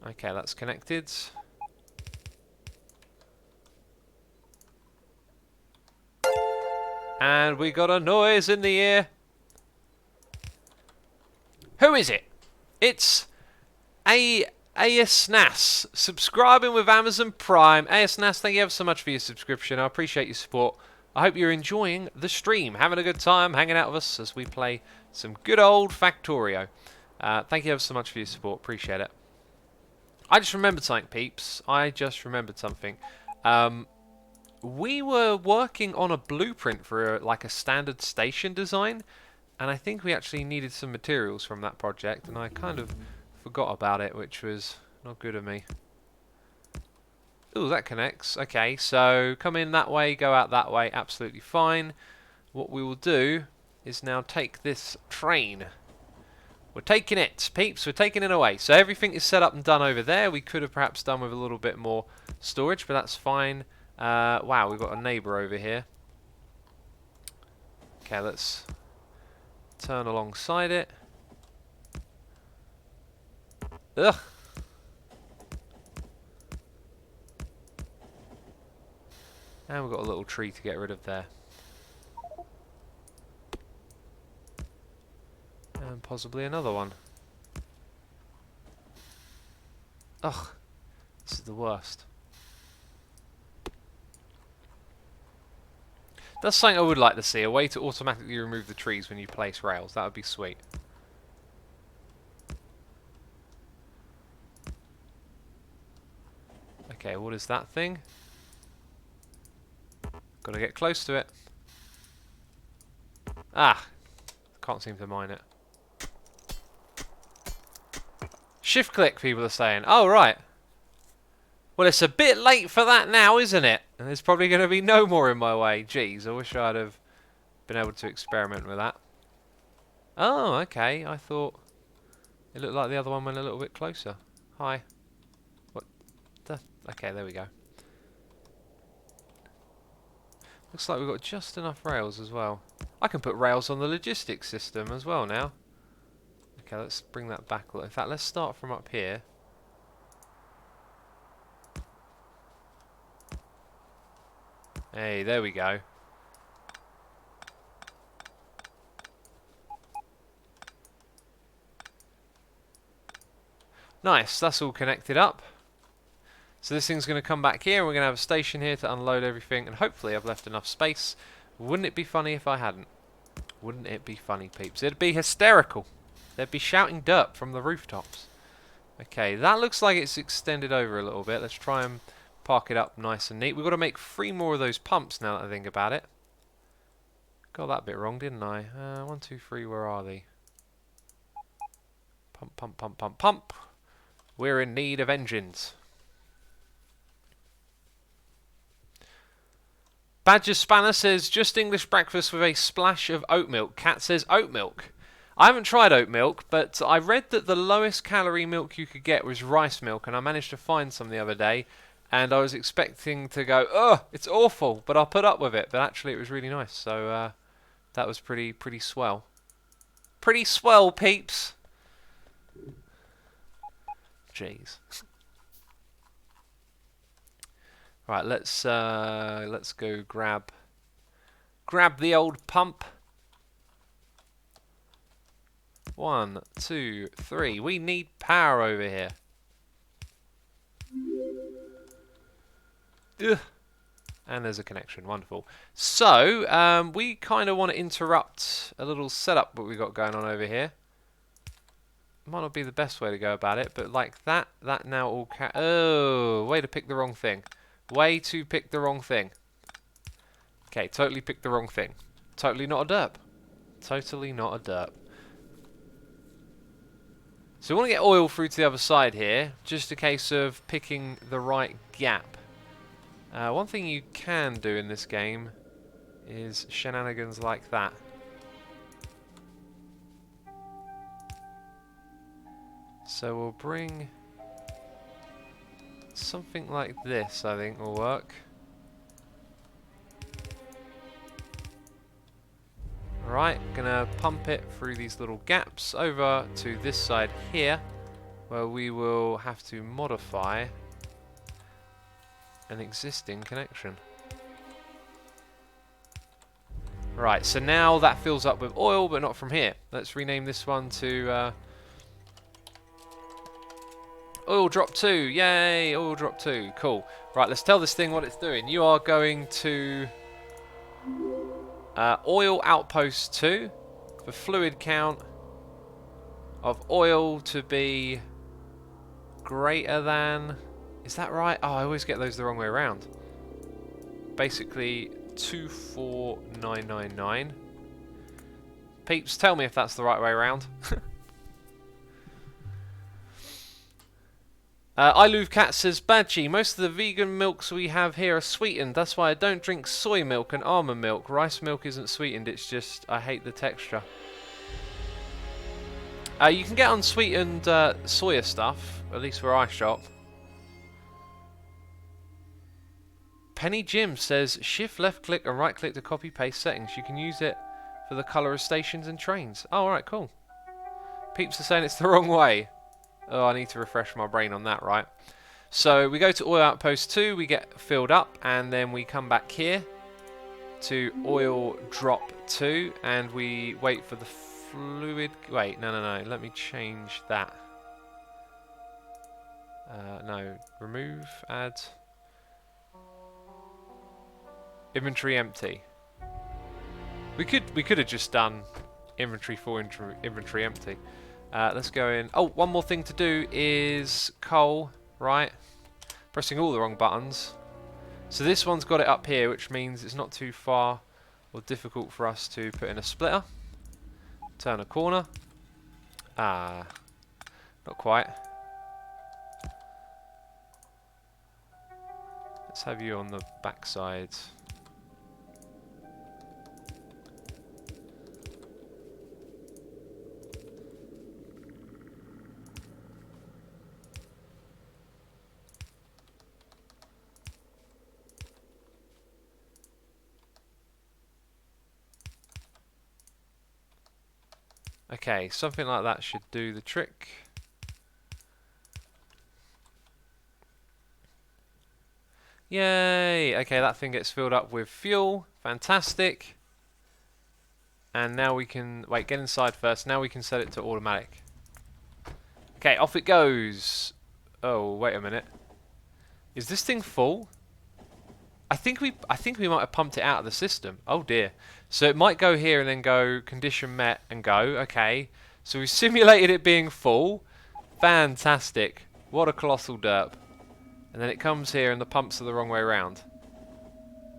Okay, that's connected. And we got a noise in the ear. Who is it? It's ASNAS, subscribing with Amazon Prime. ASNAS, thank you ever so much for your subscription. I appreciate your support. I hope you're enjoying the stream, having a good time, hanging out with us as we play some good old Factorio. Thank you ever so much for your support. Appreciate it. I just remembered something, peeps. I just remembered something. We were working on a blueprint for like a standard station design, and I think we actually needed some materials from that project, and I kind of forgot about it, which was not good of me. Ooh, that connects. Okay, so come in that way, go out that way, absolutely fine. What we will do is now take this train. We're taking it, peeps, we're taking it away. So everything is set up and done over there. We could have perhaps done with a little bit more storage, but that's fine. Wow, we've got a neighbour over here. Okay, let's turn alongside it. Ugh. And we've got a little tree to get rid of there. And possibly another one. Ugh. This is the worst. That's something I would like to see, a way to automatically remove the trees when you place rails. That would be sweet. Okay, what is that thing? Gotta get close to it. Ah! Can't seem to mine it. Shift click, people are saying. Oh, right. Well, it's a bit late for that now, isn't it? And there's probably going to be no more in my way. Jeez, I wish I'd have been able to experiment with that. Oh, okay. I thought it looked like the other one went a little bit closer. Hi. What? Okay, there we go. Looks like we've got just enough rails as well. I can put rails on the logistics system as well now. Okay, let's bring that back. In fact, let's start from up here. Hey, there we go. Nice, that's all connected up. So this thing's going to come back here, and we're going to have a station here to unload everything, and hopefully I've left enough space. Wouldn't it be funny if I hadn't? Wouldn't it be funny, peeps? It'd be hysterical. They'd be shouting dirt from the rooftops. Okay, that looks like it's extended over a little bit. Let's try and park it up nice and neat. We've got to make 3 more of those pumps now that I think about it. Got that bit wrong, didn't I? 1, 2, 3, where are they? Pump, pump, pump, pump, pump. We're in need of engines. Badger Spanner says, just English breakfast with a splash of oat milk. Cat says, oat milk. I haven't tried oat milk, but I read that the lowest calorie milk you could get was rice milk, and I managed to find some the other day, and I was expecting to go, oh, it's awful, but I'll put up with it. But actually it was really nice, so that was pretty swell. Pretty swell, peeps. Jeez. Right, let's go grab the old pump. 1, 2, 3. We need power over here. Ugh. And there's a connection. Wonderful. So, we kind of want to interrupt a little setup that we got going on over here. Might not be the best way to go about it, but like that now all oh, way to pick the wrong thing. Way to pick the wrong thing. Okay, totally picked the wrong thing. Totally not a derp. Totally not a derp. So we want to get oil through to the other side here. Just a case of picking the right gap. One thing you can do in this game is shenanigans like that. So we'll bring something like this, I think will work. Right, gonna pump it through these little gaps over to this side here, where we will have to modify an existing connection. Right, so now that fills up with oil, but not from here. Let's rename this one to oil drop 2. Yay, oil drop 2. Cool. Right, let's tell this thing what it's doing. You are going to oil outpost 2 for fluid count of oil to be greater than... Is that right? Oh, I always get those the wrong way around. Basically, 24999. Peeps, tell me if that's the right way around. iLoveCat says, Badgie, most of the vegan milks we have here are sweetened. That's why I don't drink soy milk and almond milk. Rice milk isn't sweetened, it's just I hate the texture. You can get unsweetened soya stuff, at least where I shop. Penny Jim says, shift left click and right click to copy paste settings. You can use it for the colour of stations and trains. Oh, alright, cool. Peeps are saying it's the wrong way. Oh, I need to refresh my brain on that, right? So we go to oil outpost 2, we get filled up, and then we come back here to oil drop 2, and we wait for the fluid... Wait, no, let me change that. No, remove, add... Inventory empty. We could have just done inventory full, inventory empty. Let's go in. Oh, one more thing to do is coal, right? Pressing all the wrong buttons. So this one's got it up here, which means it's not too far or difficult for us to put in a splitter. Turn a corner. Ah, not quite. Let's have you on the back side. Okay, something like that should do the trick. Yay! Okay, that thing gets filled up with fuel. Fantastic. And now we can... Wait, get inside first. Now we can set it to automatic. Okay, off it goes. Oh, wait a minute. Is this thing full? I think we might have pumped it out of the system. Oh dear. So it might go here and then go condition met and go. Okay. So we simulated it being full. Fantastic. What a colossal derp. And then it comes here and the pumps are the wrong way around.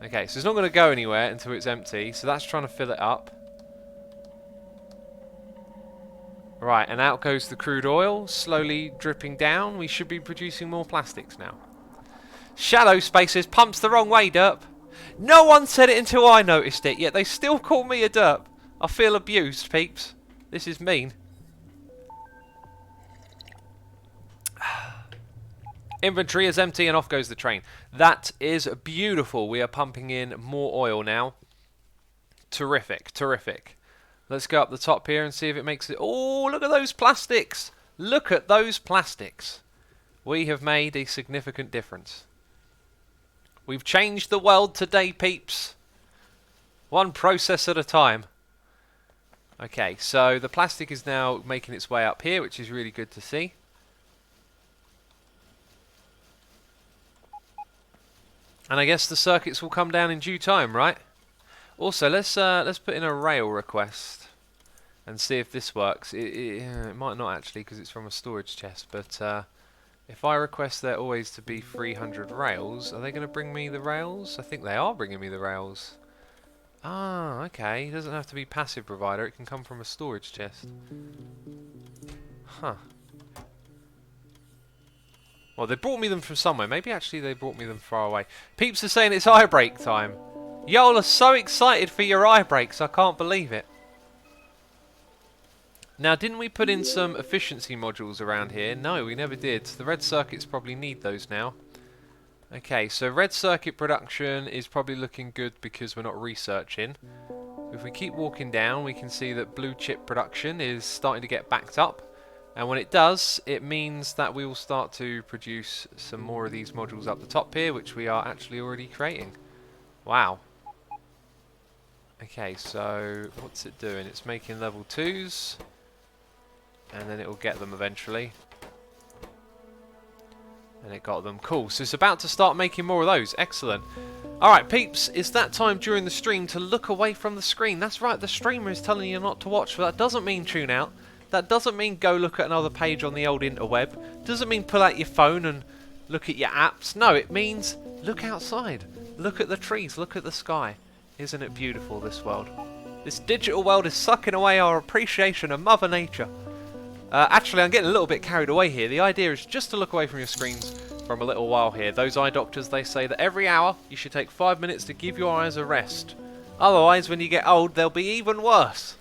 Okay, so it's not going to go anywhere until it's empty. So that's trying to fill it up. Right, and out goes the crude oil, slowly dripping down. We should be producing more plastics now. Shallow Spaces pumps the wrong way, derp. No one said it until I noticed it, yet they still call me a derp. I feel abused, peeps. This is mean. Inventory is empty and off goes the train. That is beautiful. We are pumping in more oil now. Terrific, terrific. Let's go up the top here and see if it makes it... Oh, look at those plastics. Look at those plastics. We have made a significant difference. We've changed the world today, peeps. One process at a time. Okay, so the plastic is now making its way up here, which is really good to see. And I guess the circuits will come down in due time, right? Also, let's put in a rail request and see if this works. It might not actually, because it's from a storage chest, but if I request there always to be 300 rails, are they going to bring me the rails? I think they are bringing me the rails. Ah, okay. It doesn't have to be passive provider. It can come from a storage chest. Huh. Well, they brought me them from somewhere. Maybe actually they brought me them far away. Peeps are saying it's eye break time. Y'all are so excited for your eye breaks. I can't believe it. Now, didn't we put in some efficiency modules around here? No, we never did. The red circuits probably need those now. Okay, so red circuit production is probably looking good because we're not researching. If we keep walking down, we can see that blue chip production is starting to get backed up. And when it does, it means that we will start to produce some more of these modules up the top here, which we are actually already creating. Wow. Okay, so what's it doing? It's making level 2s. And then it will get them eventually. And it got them. Cool. So it's about to start making more of those. Excellent. Alright, peeps. It's that time during the stream to look away from the screen. That's right. The streamer is telling you not to watch. But that doesn't mean tune out. That doesn't mean go look at another page on the old interweb. Doesn't mean pull out your phone and look at your apps. No, it means look outside. Look at the trees. Look at the sky. Isn't it beautiful, this world? This digital world is sucking away our appreciation of Mother Nature. Actually, I'm getting a little bit carried away here. The idea is just to look away from your screens from a little while here. Those eye doctors, they say that every hour you should take 5 minutes to give your eyes a rest. Otherwise, when you get old, they'll be even worse.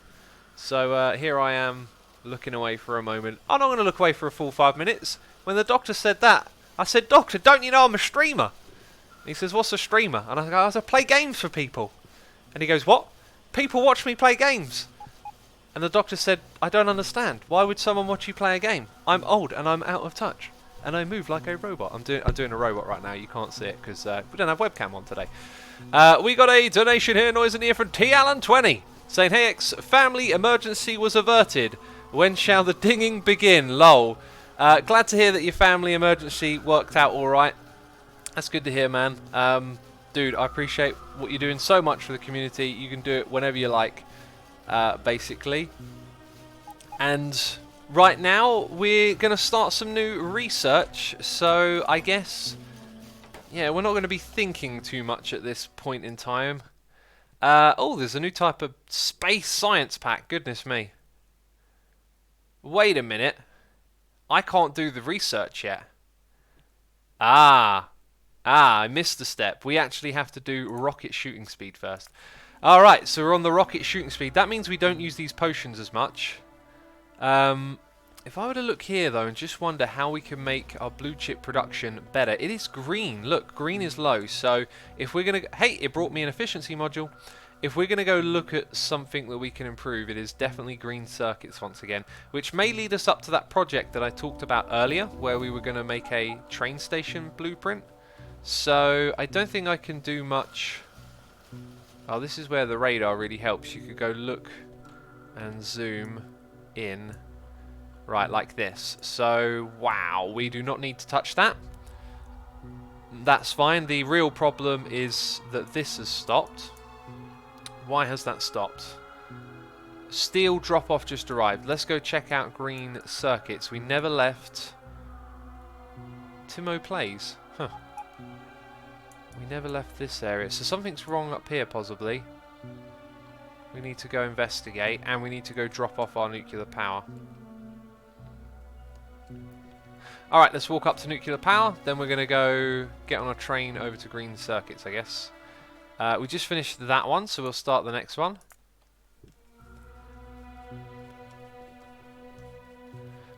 So here I am looking away for a moment. I'm not going to look away for a full 5 minutes. When the doctor said that, I said, "Doctor, don't you know I'm a streamer?" And he says, "What's a streamer?" And I go, "I play games for people." And he goes, "What? People watch me play games?" And the doctor said, "I don't understand. Why would someone watch you play a game? I'm old and I'm out of touch. And I move like a robot." I'm doing a robot right now. You can't see it because we don't have webcam on today. We got a donation here, noise in here from T Allen 20 saying, "Hey X, family emergency was averted. When shall the dinging begin? Lol." Glad to hear that your family emergency worked out all right. That's good to hear, man. Dude, I appreciate what you're doing so much for the community. You can do it whenever you like. Basically, and right now we're going to start some new research, so I guess, yeah, we're not going to be thinking too much at this point in time. Oh, there's a new type of space science pack. Goodness me. Wait a minute, I can't do the research yet. I missed a step. We actually have to do rocket shooting speed first. Alright, so we're on the rocket shooting speed. That means we don't use these potions as much. If I were to look here, though, and just wonder how we can make our blue chip production better. It is green. Look, green is low. So if we're going to... Hey, it brought me an efficiency module. If we're going to go look at something that we can improve, it is definitely green circuits once again. Which may lead us up to that project that I talked about earlier, where we were going to make a train station blueprint. So I don't think I can do much... Oh, this is where the radar really helps. You could go look and zoom in. Right, like this. So, wow, we do not need to touch that. That's fine. The real problem is that this has stopped. Why has that stopped? Steel drop-off just arrived. Let's go check out green circuits. We never left Timo Plays. Huh. We never left this area, so something's wrong up here possibly. We need to go investigate, and we need to go drop off our nuclear power. Alright, let's walk up to nuclear power, then we're going to go get on a train over to green circuits, I guess. We just finished that one, so we'll start the next one.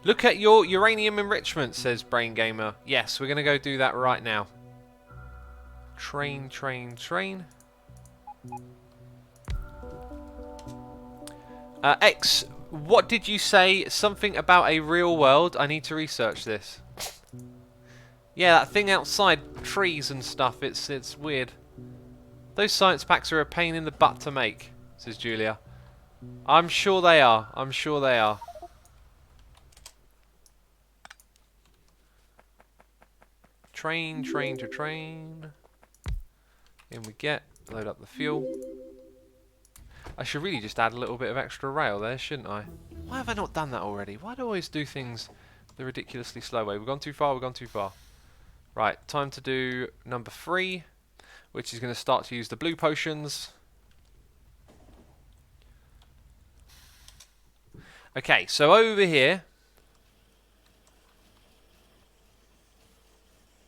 Look at your uranium enrichment, says Brain Gamer. Yes, we're going to go do that right now. Train. X, what did you say? Something about a real world? I need to research this. Yeah, that thing outside trees and stuff, it's weird. Those science packs are a pain in the butt to make, says Julia. I'm sure they are. I'm sure they are. Train to train. In we get. Load up the fuel. I should really just add a little bit of extra rail there, shouldn't I? Why have I not done that already? Why do I always do things the ridiculously slow way? We've gone too far, we've gone too far. Right, time to do number 3, which is going to start to use the blue potions. Okay, so over here,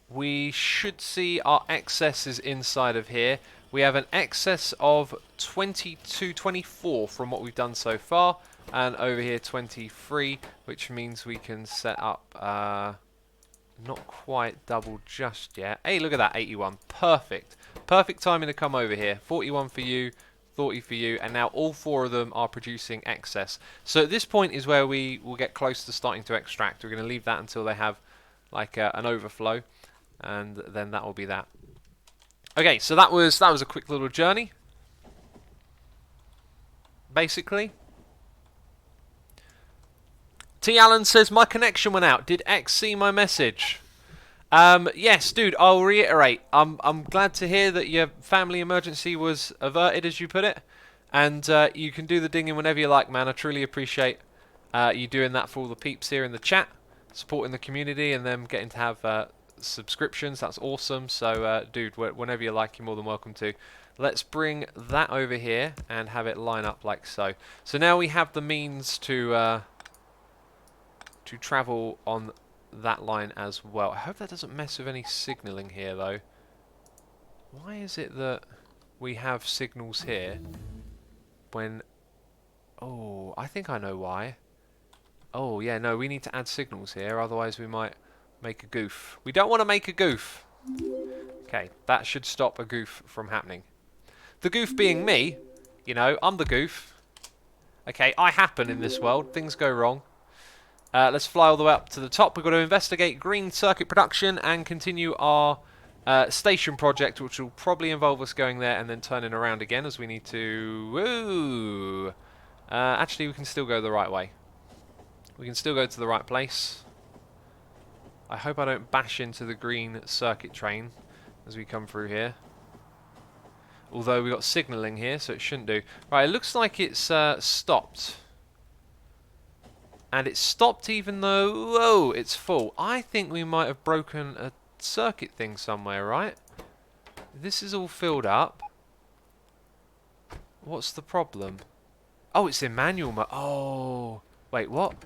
we should see our excesses inside of here. We have an excess of 24 from what we've done so far, and over here 23, which means we can set up not quite double just yet. Hey, look at that, 81. Perfect. Perfect timing to come over here. 41 for you, 40 for you, and now all 4 of them are producing excess. So at this point is where we will get close to starting to extract. We're going to leave that until they have like an overflow, and then that will be that. Okay, so that was a quick little journey, basically. T. Allen says, my connection went out. Did X see my message? Yes, dude, I'll reiterate. I'm glad to hear that your family emergency was averted, as you put it. And you can do the dinging whenever you like, man. I truly appreciate you doing that for all the peeps here in the chat, supporting the community and them getting to have subscriptions. That's awesome. So, dude, whenever you like, you're more than welcome to. Let's bring that over here and have it line up like so. So now we have the means to travel on that line as well. I hope that doesn't mess with any signalling here, though. Why is it that we have signals here when... Oh, I think I know why. Oh, yeah, no, we need to add signals here, otherwise we might make a goof. We don't want to make a goof. Okay, that should stop a goof from happening. The goof being me, you know, I'm the goof. Okay, I happen in this world, things go wrong. Let's fly all the way up to the top. We've got to investigate green circuit production and continue our station project, which will probably involve us going there and then turning around again, as we need to... Woo! Actually, we can still go the right way. We can still go to the right place. I hope I don't bash into the green circuit train as we come through here. Although we've got signalling here, so it shouldn't do. Right, it looks like it's stopped. And it's stopped even though, whoa, it's full. I think we might have broken a circuit thing somewhere, right? This is all filled up. What's the problem? Oh, it's in manual mode. Oh, wait, what?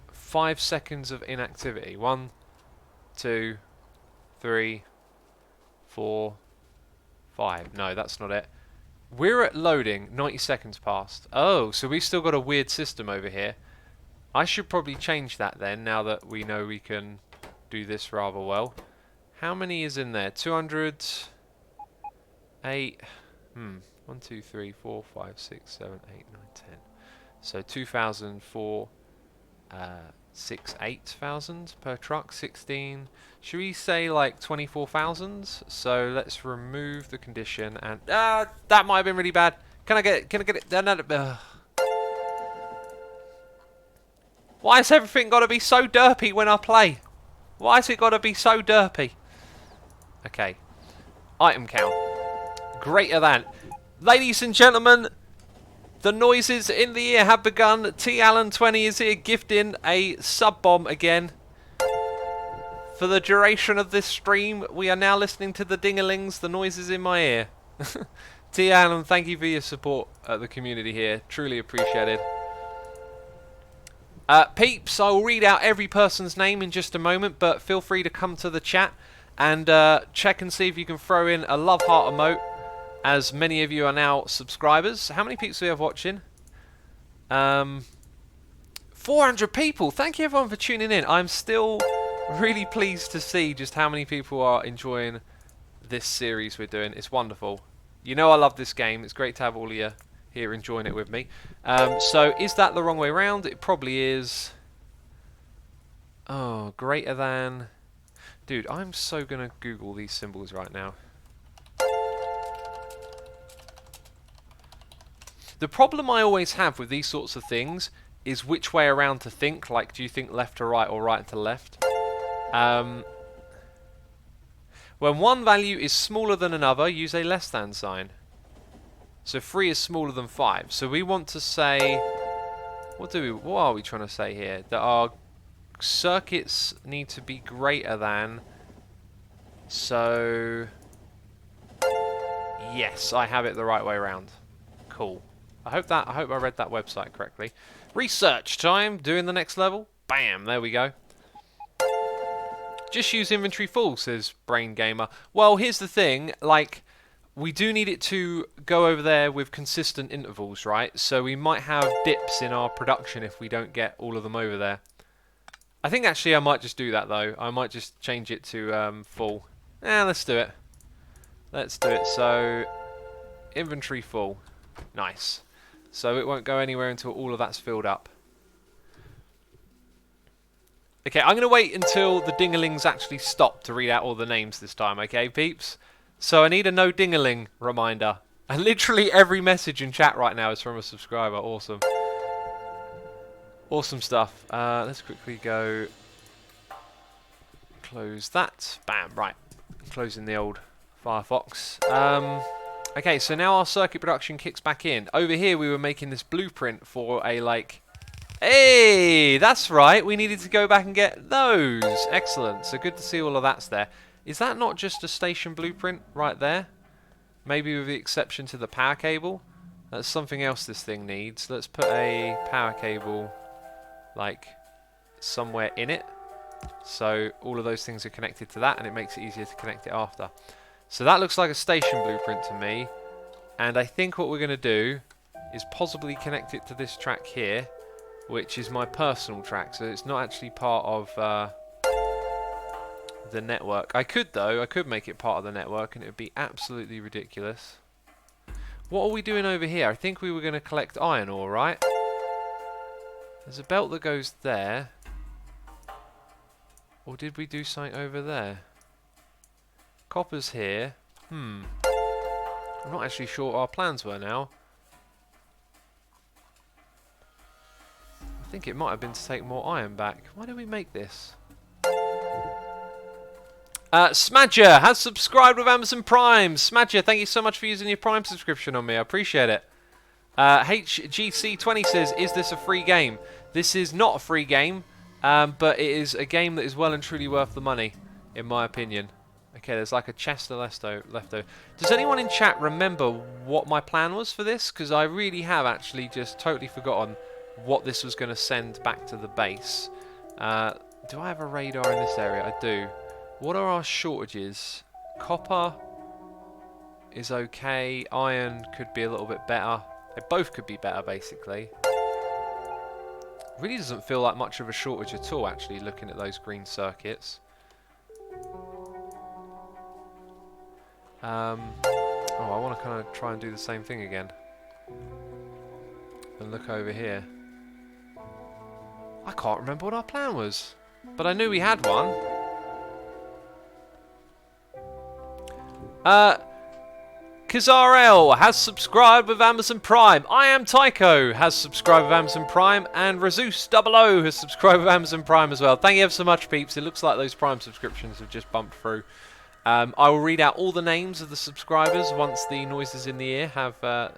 5 seconds of inactivity. 1, 2, 3, 4, 5. No, that's not it. We're at loading, 90 seconds past. Oh, so we've still got a weird system over here. I should probably change that then, now that we know we can do this rather well. How many is in there? 200... 8... 1, 2, 3, 4, 5, 6, 7, 8, 9, 10. So 2,004... 6, 8,000 per truck, 16. Should we say like 24,000? So let's remove the condition and that might have been really bad. Can I get it? No. Why has everything got to be so derpy when I play? Why has it got to be so derpy? Okay. Item count. Greater than. Ladies and gentlemen, the noises in the ear have begun. T. Allen 20 is here gifting a sub-bomb again. For the duration of this stream, we are now listening to the ding-a-lings, the noises in my ear. T. Allen, thank you for your support at the community here. Truly appreciated. Peeps, I will read out every person's name in just a moment, but feel free to come to the chat and check and see if you can throw in a love heart emote, as many of you are now subscribers. How many people do we have watching? 400 people. Thank you everyone for tuning in. I'm still really pleased to see just how many people are enjoying this series we're doing. It's wonderful. You know I love this game. It's great to have all of you here enjoying it with me. So is that the wrong way around? It probably is. Oh, greater than... Dude, I'm so gonna Google these symbols right now. The problem I always have with these sorts of things is which way around to think. Like, do you think left to right or right to left? When one value is smaller than another, use a less than sign. So 3 is smaller than 5. So we want to say... What are we trying to say here? That our circuits need to be greater than... So... Yes, I have it the right way around. Cool. I hope I read that website correctly. Research time. Doing the next level. Bam. There we go. Just use inventory full, says Brain Gamer. Well, here's the thing. Like, we do need it to go over there with consistent intervals, right? So we might have dips in our production if we don't get all of them over there. I think actually I might just do that though. I might just change it to full. Let's do it. Let's do it. So, inventory full. Nice. So it won't go anywhere until all of that's filled up. Okay, I'm going to wait until the dingalings actually stop to read out all the names this time, okay, peeps? So I need a no dingaling reminder. And literally every message in chat right now is from a subscriber. Awesome. Awesome stuff. Let's quickly go... Close that. Bam, right. Closing the old Firefox. Okay, so now our circuit production kicks back in. Over here we were making this blueprint for a, like... Hey, that's right. We needed to go back and get those. Excellent. So good to see all of that's there. Is that not just a station blueprint right there? Maybe with the exception to the power cable. That's something else this thing needs. Let's put a power cable, like, somewhere in it. So all of those things are connected to that, and it makes it easier to connect it after. So that looks like a station blueprint to me. And I think what we're going to do is possibly connect it to this track here, which is my personal track, so it's not actually part of the network. I could, though. I could make it part of the network, and it would be absolutely ridiculous. What are we doing over here? I think we were going to collect iron ore, right? There's a belt that goes there. Or did we do something over there? Copper's here. I'm not actually sure what our plans were now. I think it might have been to take more iron back. Why did we make this? Smadger has subscribed with Amazon Prime. Smadger, thank you so much for using your Prime subscription on me. I appreciate it. HGC20 says, is this a free game? This is not a free game, but it is a game that is well and truly worth the money, in my opinion. Okay, there's like a chest left over. Does anyone in chat remember what my plan was for this? Because I really have actually just totally forgotten what this was going to send back to the base. Do I have a radar in this area? I do. What are our shortages? Copper is okay. Iron could be a little bit better. They both could be better, basically. Really doesn't feel like much of a shortage at all, actually, looking at those green circuits. Oh, I want to kind of try and do the same thing again. And look over here. I can't remember what our plan was, but I knew we had one. Kazarel has subscribed with Amazon Prime. I am Tycho has subscribed with Amazon Prime, and Razus00 has subscribed with Amazon Prime as well. Thank you ever so much, peeps. It looks like those Prime subscriptions have just bumped through. I will read out all the names of the subscribers once the noises in the ear have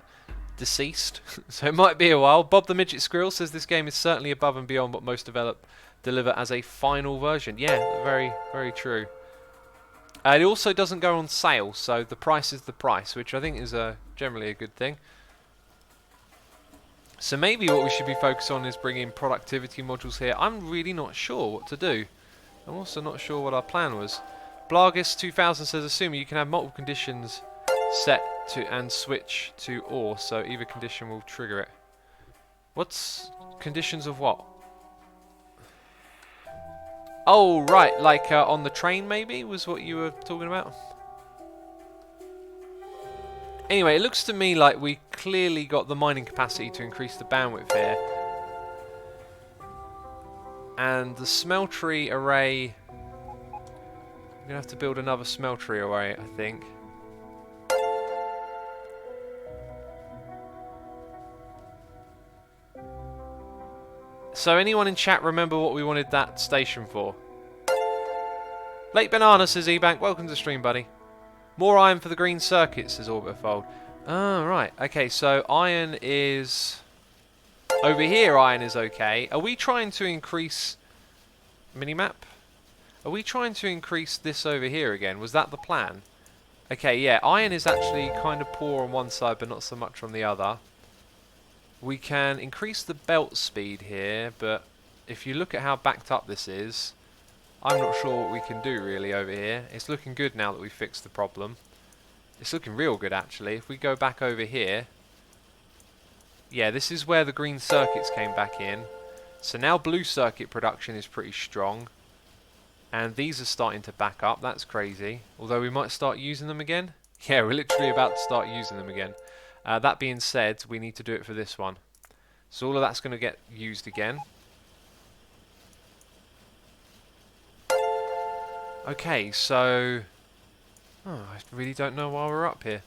deceased, so it might be a while. Bob the Midget Squirrel says this game is certainly above and beyond what most deliver as a final version. Yeah, very, very true. It also doesn't go on sale, so the price is the price, which I think is generally a good thing. So maybe what we should be focused on is bringing productivity modules here. I'm really not sure what to do. I'm also not sure what our plan was. Blargus2000 says, assuming you can have multiple conditions set to and switch to or, so either condition will trigger it. What's conditions of what? Oh, right, like on the train maybe was what you were talking about? Anyway, it looks to me like we clearly got the mining capacity to increase the bandwidth here. And the smeltery array... I'm going to have to build another smeltery array, I think. So anyone in chat remember what we wanted that station for? Late Banana, says Ebank. Welcome to the stream, buddy. More iron for the green circuit, says Orbitfold. Oh, right. Okay, so iron is... Over here, iron is okay. Are we trying to increase... Minimap? Are we trying to increase this over here again? Was that the plan? Okay, yeah. Iron is actually kind of poor on one side, but not so much on the other. We can increase the belt speed here, but if you look at how backed up this is, I'm not sure what we can do really over here. It's looking good now that we fixed the problem. It's looking real good actually. If we go back over here, yeah, this is where the green circuits came back in. So now blue circuit production is pretty strong. And these are starting to back up. That's crazy. Although we might start using them again. Yeah, we're literally about to start using them again. That being said, we need to do it for this one. So all of that's going to get used again. Okay, so... Oh, I really don't know why we're up here.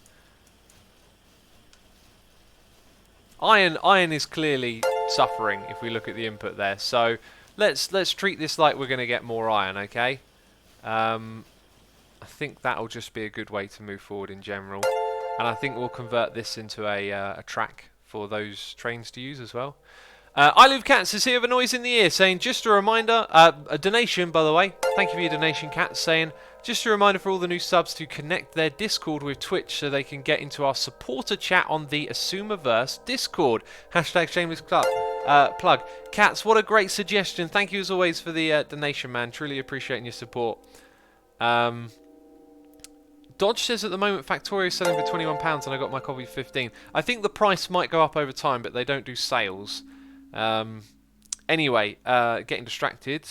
Iron is clearly suffering if we look at the input there. So let's treat this like we're going to get more iron, okay? I think that'll just be a good way to move forward in general. And I think we'll convert this into a track for those trains to use as well. I Live Cats is here with a noise in the ear saying, just a reminder, a donation by the way, thank you for your donation, Cat, saying, just a reminder for all the new subs to connect their Discord with Twitch so they can get into our supporter chat on the Asumaverse Discord. Hashtag shameless plug. Cats, what a great suggestion. Thank you as always for the donation, man. Truly appreciating your support. Dodge says at the moment Factorio is selling for £21 and I got my copy for 15. I think the price might go up over time, but they don't do sales. Anyway, getting distracted.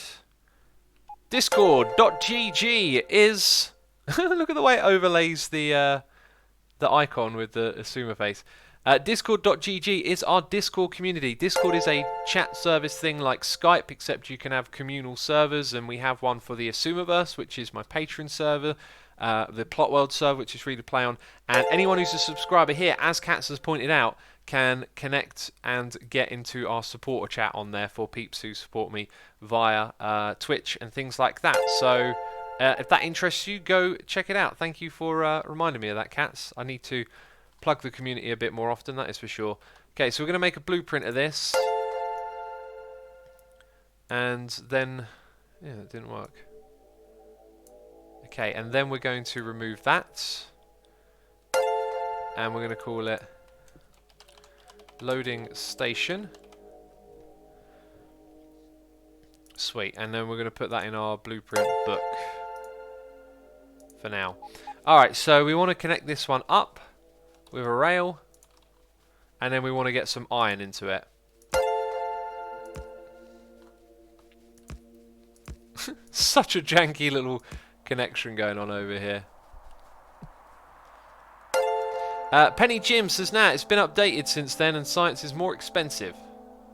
Discord.gg is... Look at the way it overlays the icon with the Asuma face. Discord.gg is our Discord community. Discord is a chat service thing like Skype, except you can have communal servers, and we have one for the Asumaverse, which is my Patreon server. The Plot World server, which is free to play on, and anyone who's a subscriber here, as Katz has pointed out, can connect and get into our supporter chat on there for peeps who support me via Twitch and things like that. So if that interests you, go check it out. Thank you for reminding me of that, Katz. I need to plug the community a bit more often, that is for sure. Okay, so we're going to make a blueprint of this, and then yeah, it didn't work. Okay, and then we're going to remove that, and we're going to call it loading station. Sweet, and then we're going to put that in our blueprint book for now. Alright, so we want to connect this one up with a rail, and then we want to get some iron into it. Such a janky little connection going on over here. Penny Jim says, nah, it's been updated since then and science is more expensive.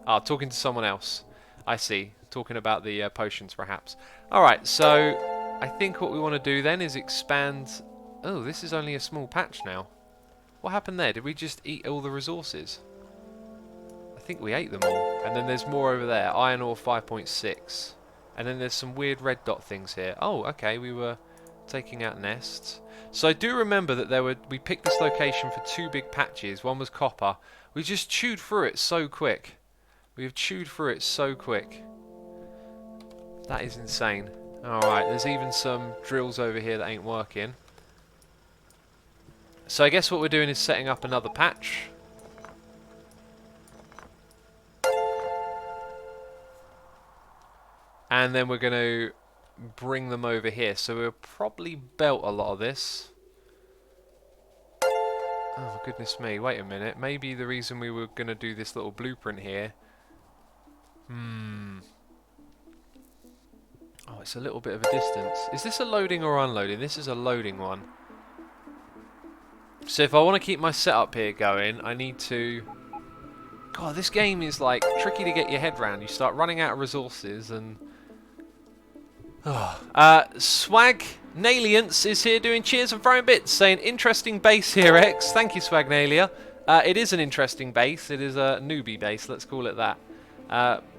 Ah, talking to someone else. I see. Talking about the potions, perhaps. Alright, so I think what we want to do then is expand... Oh, this is only a small patch now. What happened there? Did we just eat all the resources? I think we ate them all. And then there's more over there. Iron ore 5.6. And then there's some weird red dot things here. Oh, okay, we were taking out nests. So I do remember that we picked this location for two big patches. One was copper. We just chewed through it so quick. We have chewed through it so quick. That is insane. Alright, there's even some drills over here that ain't working. So I guess what we're doing is setting up another patch. And then we're going to bring them over here. So we'll probably belt a lot of this. Oh, goodness me. Wait a minute. Maybe the reason we were going to do this little blueprint here... Oh, it's a little bit of a distance. Is this a loading or unloading? This is a loading one. So if I want to keep my setup here going, I need to... God, this game is like tricky to get your head around. You start running out of resources and Swag Naliance is here doing cheers and throwing bits, saying interesting base here, X. Thank you, Swag Nalia. It is an interesting base. It is a newbie base, let's call it that.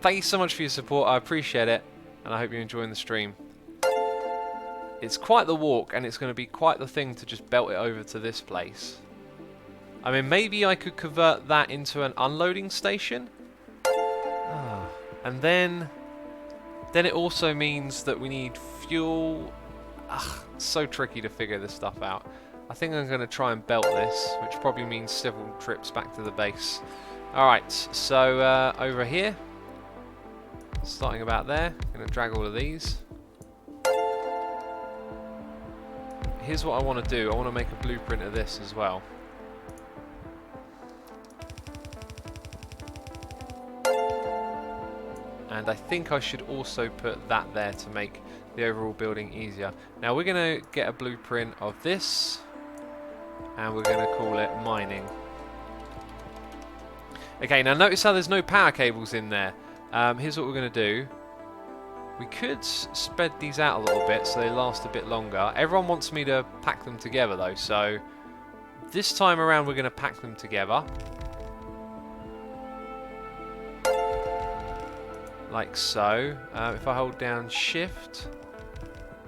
Thank you so much for your support. I appreciate it, and I hope you're enjoying the stream. It's quite the walk, and it's going to be quite the thing to just belt it over to this place. I mean, maybe I could convert that into an unloading station. And then it also means that we need fuel. It's so tricky to figure this stuff out. I think I'm going to try and belt this, which probably means several trips back to the base. Alright, so over here, starting about there, going to drag all of these. Here's what I want to do. I want to make a blueprint of this as well. And I think I should also put that there to make the overall building easier. Now we're going to get a blueprint of this, and we're going to call it mining. Okay, now notice how there's no power cables in there. Here's what we're going to do. We could spread these out a little bit so they last a bit longer. Everyone wants me to pack them together though, so this time around we're going to pack them together. Like so. If I hold down shift.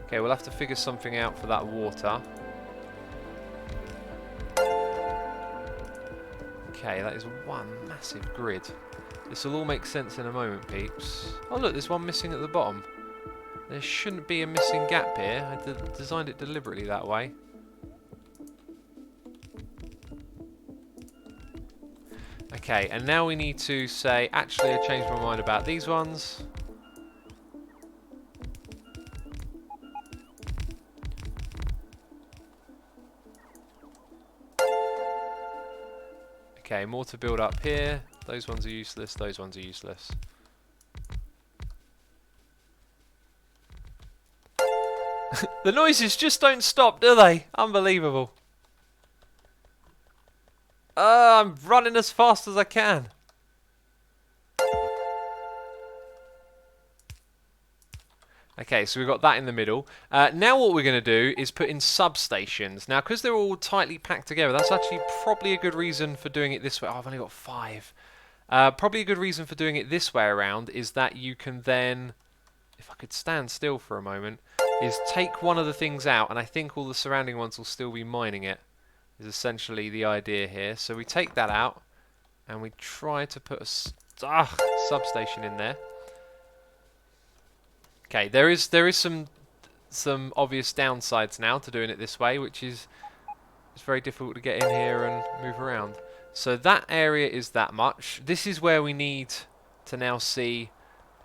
Okay, we'll have to figure something out for that water. Okay, that is one massive grid. This will all make sense in a moment, peeps. Oh look, there's one missing at the bottom. There shouldn't be a missing gap here. I designed it deliberately that way. Okay, and now we need to say, actually I changed my mind about these ones. Okay, more to build up here. Those ones are useless, those ones are useless. The noises just don't stop, do they? Unbelievable. I'm running as fast as I can. Okay, so we've got that in the middle. Now what we're going to do is put in substations. Now, because they're all tightly packed together, that's actually probably a good reason for doing it this way. Oh, I've only got 5. Probably a good reason for doing it this way around is that you can then, if I could stand still for a moment, is take one of the things out, and I think all the surrounding ones will still be mining it, is essentially the idea here. So we take that out, and we try to put a substation in there. Okay, there is some obvious downsides now to doing it this way, which is it's very difficult to get in here and move around. So that area is that much. This is where we need to now see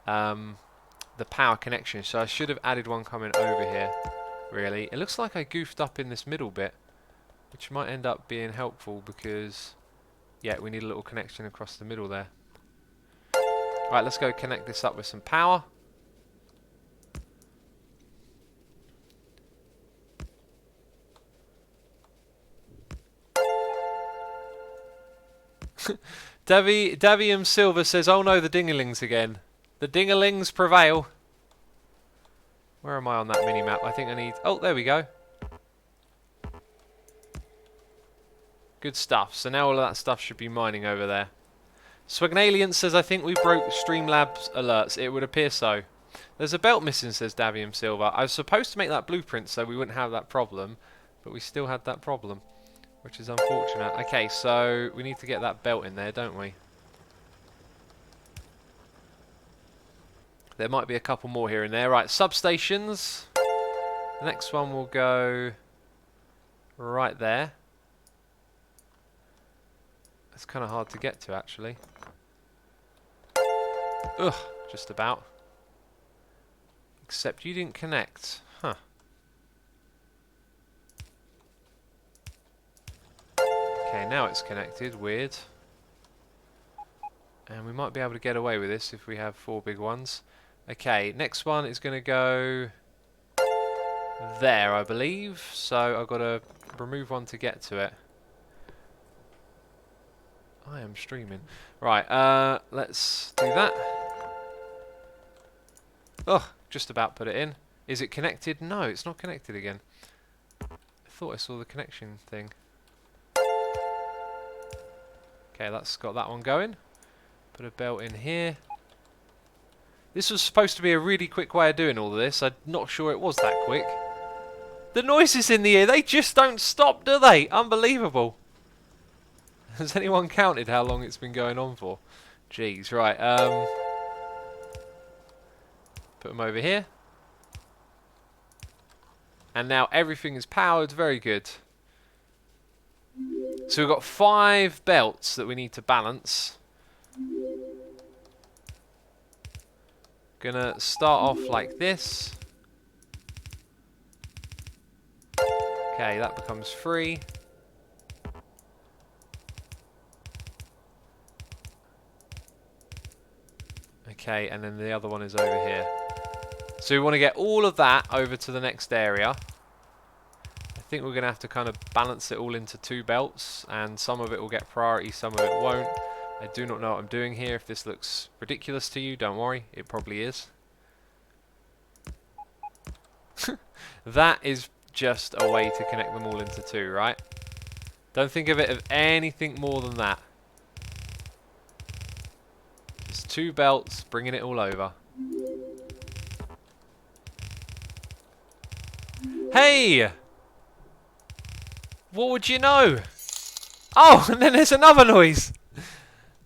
the power connection. So I should have added one coming over here, really. It looks like I goofed up in this middle bit, which might end up being helpful because, yeah, we need a little connection across the middle there. Right, let's go connect this up with some power. Davium Silver says, oh no, the dingalings again. The dingalings prevail. Where am I on that mini-map? I think I need... Oh, there we go. Good stuff. So now all of that stuff should be mining over there. Swagnalian says, I think we broke Streamlabs alerts. It would appear so. There's a belt missing, says Davium Silver. I was supposed to make that blueprint so we wouldn't have that problem, but we still had that problem, which is unfortunate. Okay, so we need to get that belt in there, don't we? There might be a couple more here and there. Right, substations. The next one will go right there. It's kind of hard to get to, actually. Ugh, just about. Except you didn't connect. Huh. Okay, now it's connected. Weird. And we might be able to get away with this if we have 4 big ones. Okay, next one is going to go there, I believe. So I've got to remove one to get to it. I am streaming. Right, let's do that. Oh, just about put it in. Is it connected? No, it's not connected again. I thought I saw the connection thing. Okay, that's got that one going. Put a belt in here. This was supposed to be a really quick way of doing all of this. I'm not sure it was that quick. The noises in the air, they just don't stop, do they? Unbelievable. Has anyone counted how long it's been going on for? Jeez, right. Put them over here. And now everything is powered. Very good. So we've got 5 belts that we need to balance. Gonna start off like this. Okay, that becomes 3. Okay, and then the other one is over here. So we want to get all of that over to the next area. I think we're going to have to kind of balance it all into 2 belts, and some of it will get priority, some of it won't. I do not know what I'm doing here. If this looks ridiculous to you, don't worry, it probably is. That is just a way to connect them all into 2, right? Don't think of it as anything more than that. Just 2 belts, bringing it all over. Hey! What would you know? Oh, and then there's another noise!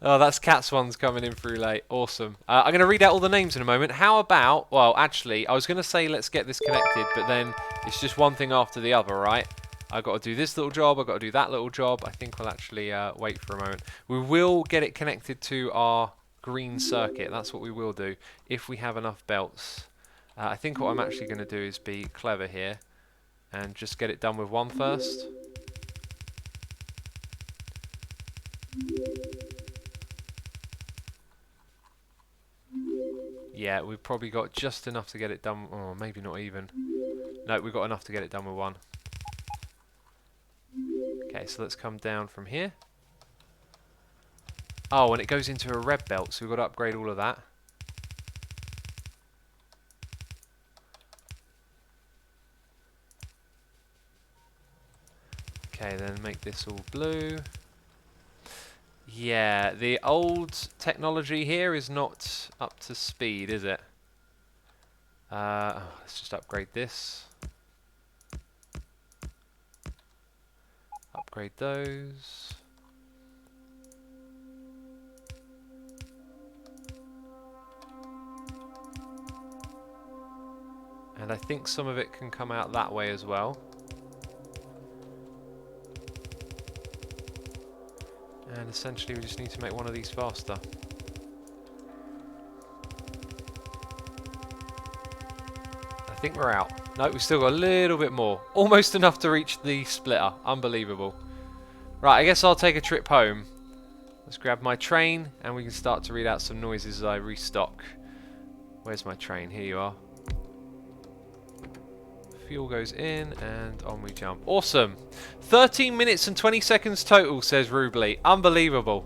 Oh, that's Cat's one's coming in through late. Awesome. I'm going to read out all the names in a moment. How about... Well, actually, I was going to say let's get this connected, but then it's just one thing after the other, right? I've got to do this little job, I've got to do that little job. I think we'll actually wait for a moment. We will get it connected to our green circuit. That's what we will do, if we have enough belts. I think what I'm actually going to do is be clever here and just get it done with one first. Yeah, we've probably got just enough to get it done. Or maybe not even. No, we've got enough to get it done with one. Okay, so let's come down from here. Oh, and it goes into a red belt, so we've got to upgrade all of that. Okay, then make this all blue. Yeah, the old technology here is not up to speed, is it? Let's just upgrade this. Upgrade those. And I think some of it can come out that way as well. And essentially we just need to make one of these faster. I think we're out. No, we've still got a little bit more. Almost enough to reach the splitter. Unbelievable. Right, I guess I'll take a trip home. Let's grab my train and we can start to read out some noises as I restock. Where's my train? Here you are. Fuel goes in and on we jump. Awesome. 13 minutes and 20 seconds total, says Rubly. Unbelievable.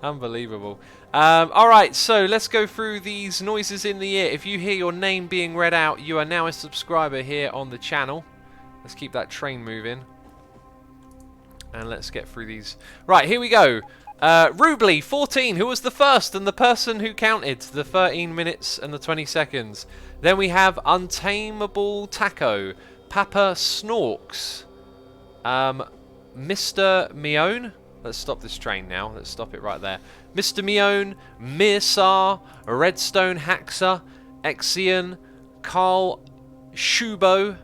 Unbelievable. Alright, so let's go through these noises in the air. If you hear your name being read out, you are now a subscriber here on the channel. Let's keep that train moving. And let's get through these. Right, here we go. Rubly, 14, who was the first and the person who counted the 13 minutes and the 20 seconds. Then we have Untamable Taco, Papa Snorks, Mr. Mione. Let's stop this train now. Let's stop it right there. Mr. Mione, Mirsar, Redstone Haxa, Exian, Carl Shubo,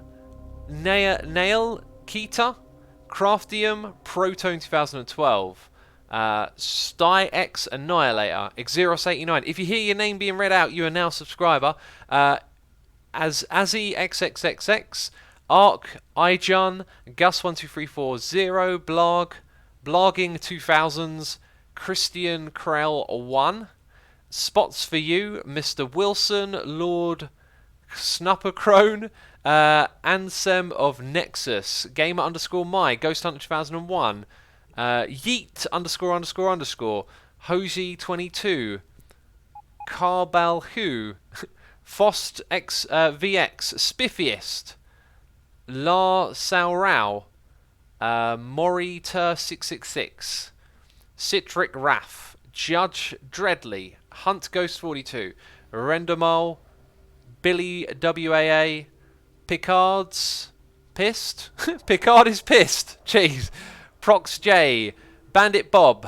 Nail Kita, Craftium, Proton 2012. StyX Annihilator, Xeros89. If you hear your name being read out, you are now a subscriber. As Azzy XXXX, Arc, Ijun, Gus12340, Blog, Blogging 2000s, Christian Krell 1, Spots for You, Mr. Wilson, Lord Snuppercrone, Ansem of Nexus, Gamer underscore My, Ghost Hunter 2001, Yeet underscore, Hoji22, Carbalhu, Fost X VX, Spiffiest, La Salrao, Morita666, Citric Raff, Judge Dreadly, Hunt Ghost 42, Rendermole, Billy WAA, Picard's pissed. Picard is pissed. Jeez. Prox J, Bandit Bob,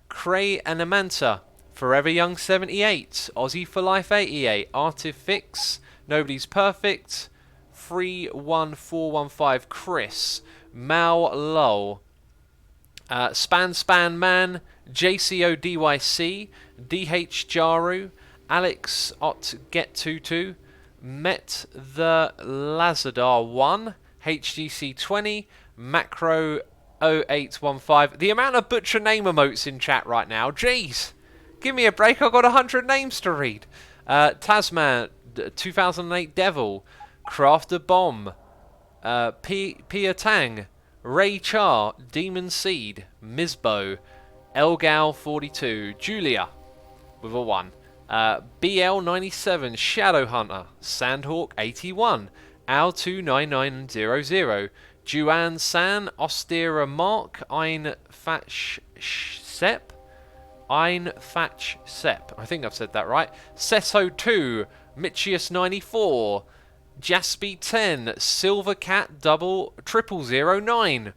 Cray and Amanta, Forever Young 78, Aussie for Life 88, Artifix, Nobody's Perfect, 31415 Chris, Mal Lull, Span Man, JCODYC, DH Jaru, Alex Ot Get 22, Met the Lazadar 1, HGC 20, Macro 0815. The amount of butcher name emotes in chat right now, jeez. Give me a break, I've got 100 names to read. Tasman 2008 Devil, Crafter Bomb, Pia Tang, Ray Char, Demon Seed, Mizbo, Elgal 42, Julia with a 1, BL 97, Shadow Hunter, Sandhawk 81, Al 29900, Juan San, Ostera Mark, Ein Fatch Sep, Ein Fatch Sep, I think I've said that right, Sesso 2, Michius 94, Jaspy 10, Silver Cat double 0009,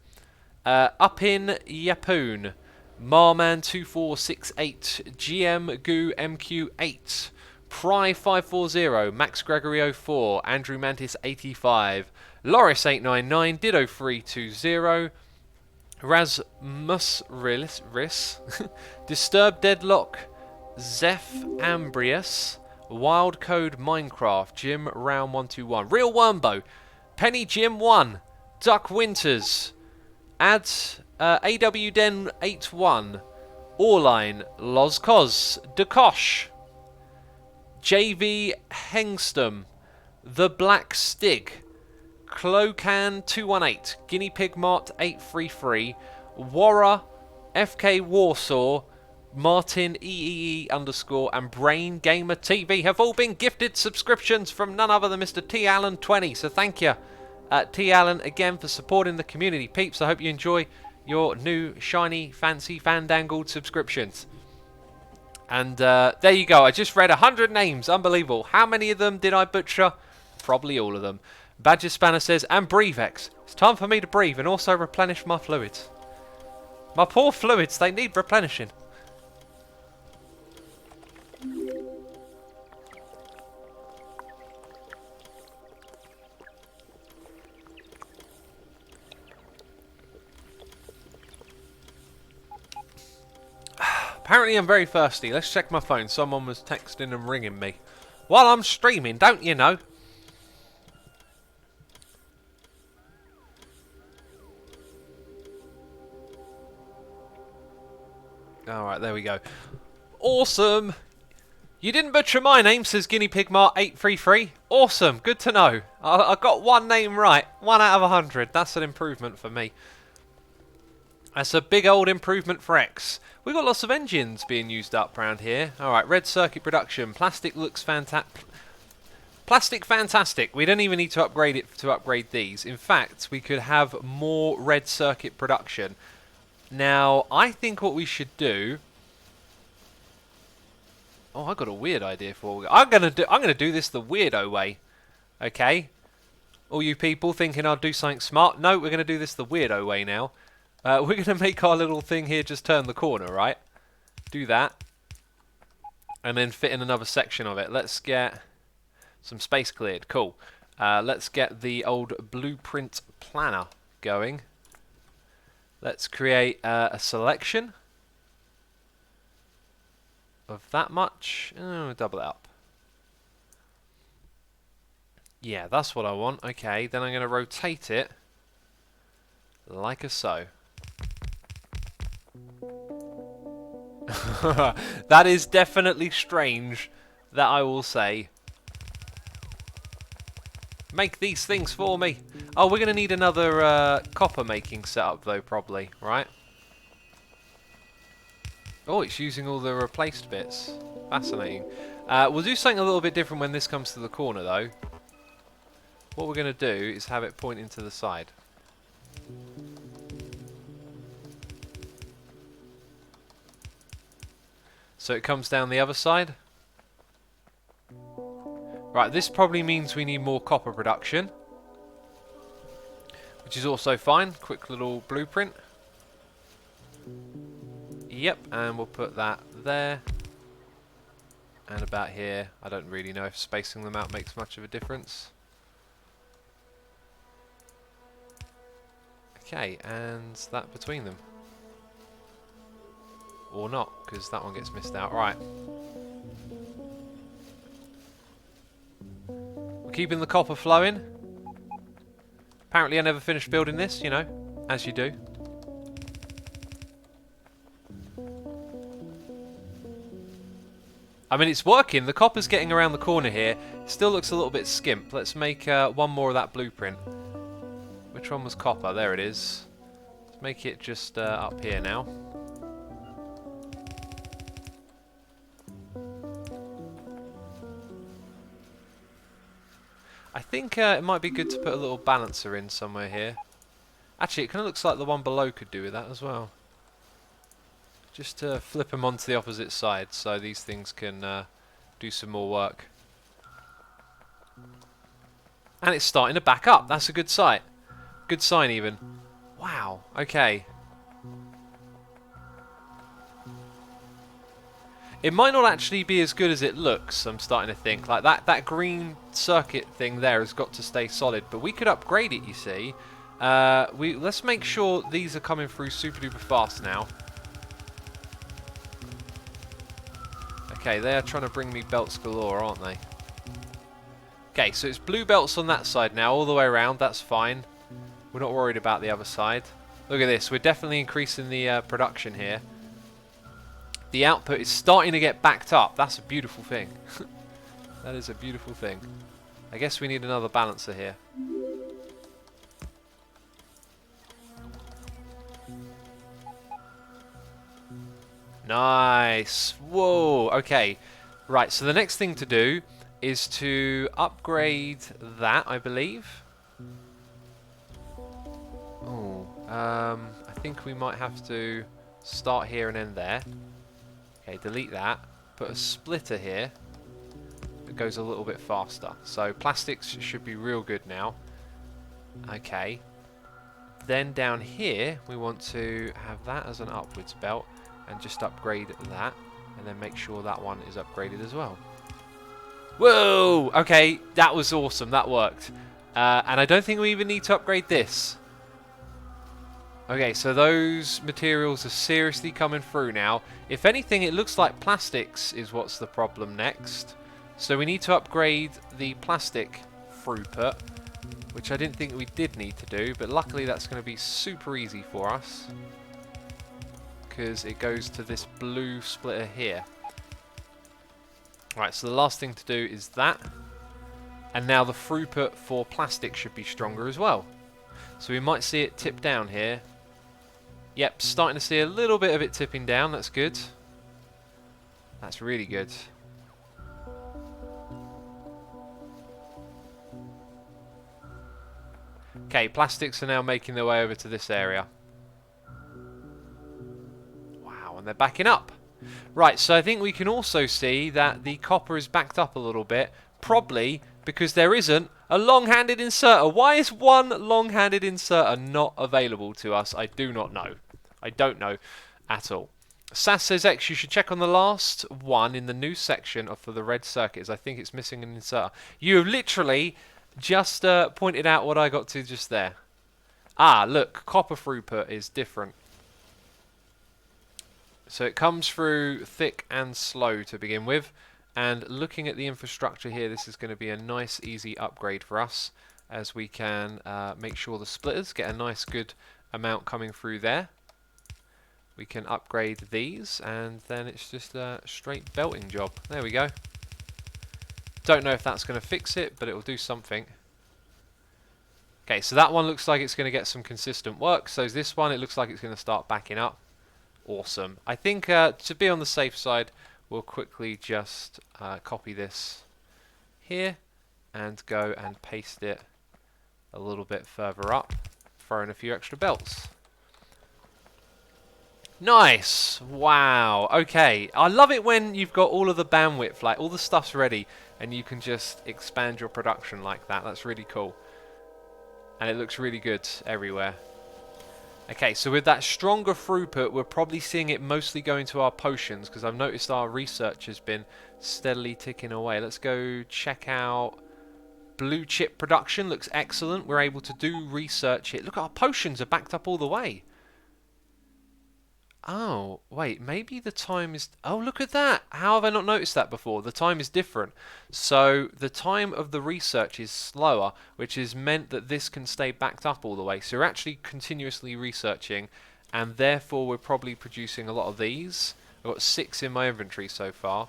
Upin Yapoon, Marman 2468, GM Goo MQ8, Pry 540, Max Gregory 04, Andrew Mantis 85, Loris 899, Ditto 320, Rasmus Riss, Disturbed Deadlock, Zeph Ambrius, Wild Code Minecraft, Jim Round 121, Real Wormbo, Penny Jim 1, Duck Winters, Ads AW Den 81, Orline, Lozcoz, Dekosh, JV Hengstom, The Black Stig, Clocan 218, Guinea Pig Mart 833, Warra, FK Warsaw, Martin EEE _ and Brain Gamer TV have all been gifted subscriptions from none other than Mr. T Allen 20. So thank you, T Allen, again for supporting the community, peeps. I hope you enjoy your new shiny, fancy, fandangled subscriptions. And there you go. I just read 100 names. Unbelievable. How many of them did I butcher? Probably all of them. Badger Spanner says, and Brevex. It's time for me to breathe and also replenish my fluids. My poor fluids, they need replenishing. Apparently I'm very thirsty. Let's check my phone. Someone was texting and ringing me while I'm streaming, don't you know? Alright, there we go. Awesome! You didn't butcher my name, says Guinea Pig Mart 833. Awesome, good to know. I got one name right. 1 out of 100. That's an improvement for me. That's a big old improvement for X. We've got lots of engines being used up around here. Alright, red circuit production. Plastic looks fantastic. Plastic fantastic. We don't even need to upgrade it to upgrade these. In fact, we could have more red circuit production. Now, I think what we should do... Oh, I got a weird idea for... I'm gonna do this the weirdo way. Okay? All you people thinking I'll do something smart. No, we're gonna do this the weirdo way now. We're going to make our little thing here just turn the corner, right? Do that. And then fit in another section of it. Let's get some space cleared. Cool. Let's get the old blueprint planner going. Let's create a selection of that much. Oh, double it up. Yeah, that's what I want. Okay, then I'm going to rotate it like so. That is definitely strange, that I will say. Make these things for me. Oh, we're going to need another copper making setup though, probably, right? Oh, it's using all the replaced bits. Fascinating. We'll do something a little bit different when this comes to the corner, though. What we're going to do is have it pointing to the side. So it comes down the other side. Right, this probably means we need more copper production, which is also fine. Quick little blueprint. Yep, and we'll put that there. And about here. I don't really know if spacing them out makes much of a difference. Okay, and that between them. Or not, because that one gets missed out. Right. We're keeping the copper flowing. Apparently I never finished building this, you know, as you do. I mean, it's working. The copper's getting around the corner here. It still looks a little bit skimp. Let's make one more of that blueprint. Which one was copper? There it is. Let's make it just up here now. I think it might be good to put a little balancer in somewhere here. Actually, it kind of looks like the one below could do with that as well. Just to flip them onto the opposite side so these things can do some more work. And it's starting to back up. That's a good sight. Good sign even. Wow, okay. It might not actually be as good as it looks, I'm starting to think. Like that green circuit thing there has got to stay solid, but we could upgrade it, you see. Let's make sure these are coming through super duper fast now. Okay, they are trying to bring me belts galore, aren't they? Okay, so it's blue belts on that side now, all the way around, that's fine. We're not worried about the other side. Look at this, we're definitely increasing the production here. The output is starting to get backed up. That's a beautiful thing. That is a beautiful thing. I guess we need another balancer here. Nice. Whoa. Okay. Right, so the next thing to do is to upgrade that, I believe. Oh, I think we might have to start here and end there. Okay, delete that. Put a splitter here that goes a little bit faster. So plastics should be real good now. Okay. Then down here, we want to have that as an upwards belt and just upgrade that. And then make sure that one is upgraded as well. Whoa! Okay, that was awesome. That worked. And I don't think we even need to upgrade this. Okay, so those materials are seriously coming through now. If anything, it looks like plastics is what's the problem next. So we need to upgrade the plastic throughput, which I didn't think we did need to do, but luckily that's going to be super easy for us, because it goes to this blue splitter here. Right, so the last thing to do is that. And now the throughput for plastic should be stronger as well. So we might see it tip down here. Yep, starting to see a little bit of it tipping down. That's good. That's really good. Okay, plastics are now making their way over to this area. Wow, and they're backing up. Right, so I think we can also see that the copper is backed up a little bit. Probably because there isn't a long-handed inserter. Why is one long-handed inserter not available to us? I do not know. I don't know at all. Sass says, X, you should check on the last one in the new section for the red circuits. I think it's missing an inserter. You have literally just pointed out what I got to just there. Ah, look, copper throughput is different. So it comes through thick and slow to begin with. And looking at the infrastructure here, this is going to be a nice, easy upgrade for us, as we can make sure the splitters get a nice, good amount coming through there. We can upgrade these, and then it's just a straight belting job. There we go. Don't know if that's going to fix it, but it will do something. Okay, so that one looks like it's going to get some consistent work. So is this one, it looks like it's going to start backing up. Awesome. I think to be on the safe side, we'll quickly just copy this here and go and paste it a little bit further up, throw in a few extra belts. Nice! Wow. Okay. I love it when you've got all of the bandwidth, like all the stuff's ready, and you can just expand your production like that. That's really cool. And it looks really good everywhere. Okay, so with that stronger throughput, we're probably seeing it mostly go into our potions, because I've noticed our research has been steadily ticking away. Let's go check out blue chip production. Looks excellent. We're able to do research it. Look, our potions are backed up all the way. Oh, wait, maybe the time is... Oh, look at that! How have I not noticed that before? The time is different. So, the time of the research is slower, which is meant that this can stay backed up all the way. So, we're actually continuously researching, and therefore we're probably producing a lot of these. I've got 6 in my inventory so far.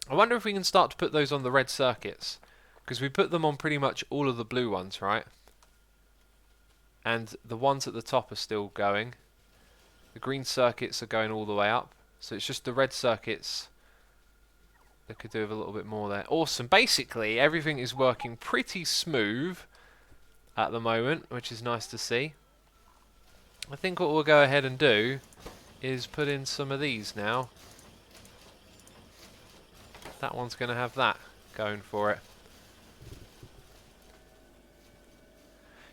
I wonder if we can start to put those on the red circuits, because we put them on pretty much all of the blue ones, right? And the ones at the top are still going. The green circuits are going all the way up, so it's just the red circuits that could do with a little bit more there. Awesome. Basically, everything is working pretty smooth at the moment, which is nice to see. I think what we'll go ahead and do is put in some of these now. That one's going to have that going for it.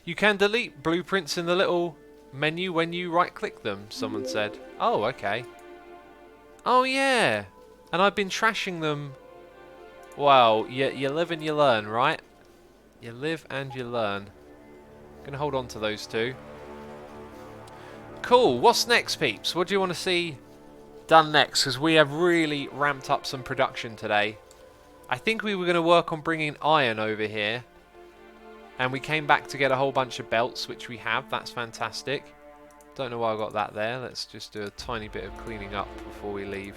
You can delete blueprints in the little menu when you right click them, someone said. Oh, okay. Oh yeah, and I've been trashing them. Well, you live and you learn, right? You live and you learn. Gonna hold on to those two. Cool, what's next, peeps? What do you want to see done next? Because we have really ramped up some production today. I think we were going to work on bringing iron over here, and we came back to get a whole bunch of belts, which we have. That's fantastic. Don't know why I got that there. Let's just do a tiny bit of cleaning up before we leave.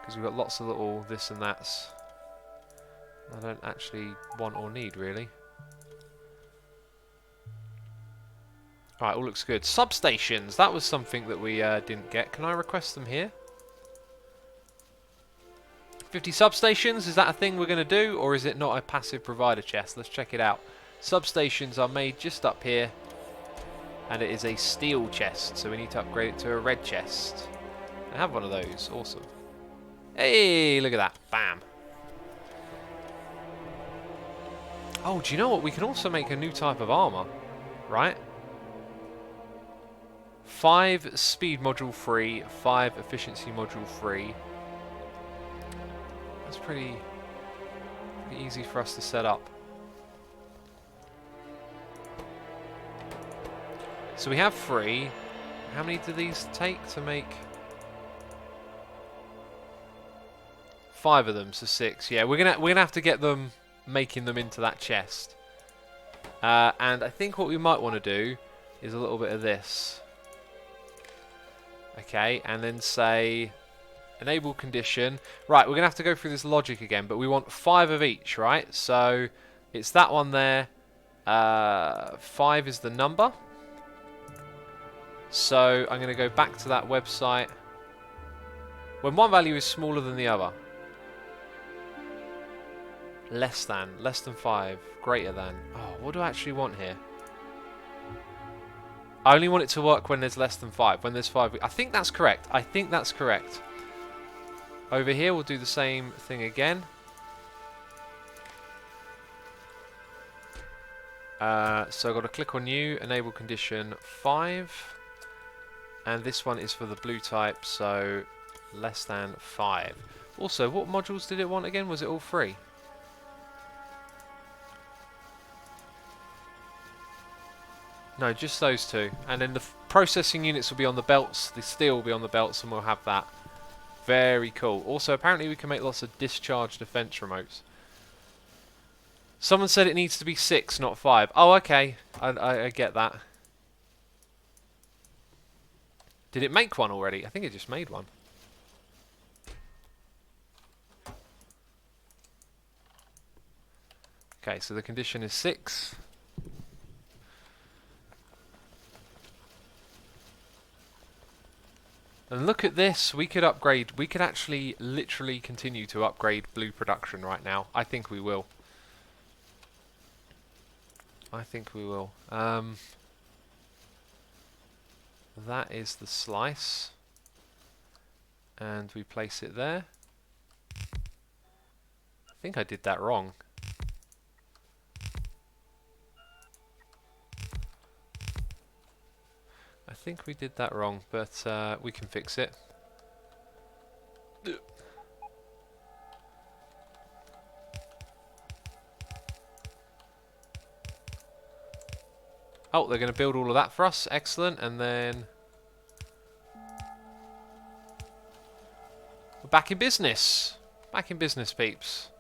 Because we've got lots of little this and that's I don't actually want or need, really. Alright, all looks good. Substations. That was something that we didn't get. Can I request them here? 50 substations. Is that a thing we're going to do? Or is it not a passive provider chest? Let's check it out. Substations are made just up here. And it is a steel chest. So we need to upgrade it to a red chest. I have one of those. Awesome. Hey, look at that. Bam. Oh, do you know what? We can also make a new type of armor. Right? 5 speed module free, 5 efficiency module free. That's pretty easy for us to set up. So we have 3. How many do these take to make? 5 of them, so 6. Yeah, we're gonna have to get them making them into that chest. And I think what we might want to do is a little bit of this. Okay, and then say enable condition. Right, we're going to have to go through this logic again, but we want 5 of each, right? So it's that one there. 5 is the number. So I'm going to go back to that website. When one value is smaller than the other. Less than 5, greater than. Oh, what do I actually want here? I only want it to work when there's less than 5. When there's 5, I think that's correct. I think that's correct. Over here, we'll do the same thing again. So I've got to click on new, enable condition 5. And this one is for the blue type, so less than 5. Also, what modules did it want again? Was it all 3? No, just those 2. And then the processing units will be on the belts. The steel will be on the belts, and we'll have that. Very cool. Also, apparently we can make lots of discharge defense remotes. Someone said it needs to be 6, not 5. Oh, okay. I get that. Did it make one already? I think it just made one. Okay, so the condition is 6. And look at this, we could upgrade, we could actually literally continue to upgrade blue production right now. I think we will. I think we will. That is the slice. And we place it there. I think I did that wrong. I think we did that wrong, but we can fix it. Oh, they're going to build all of that for us. Excellent. And then we're back in business. Back in business, peeps.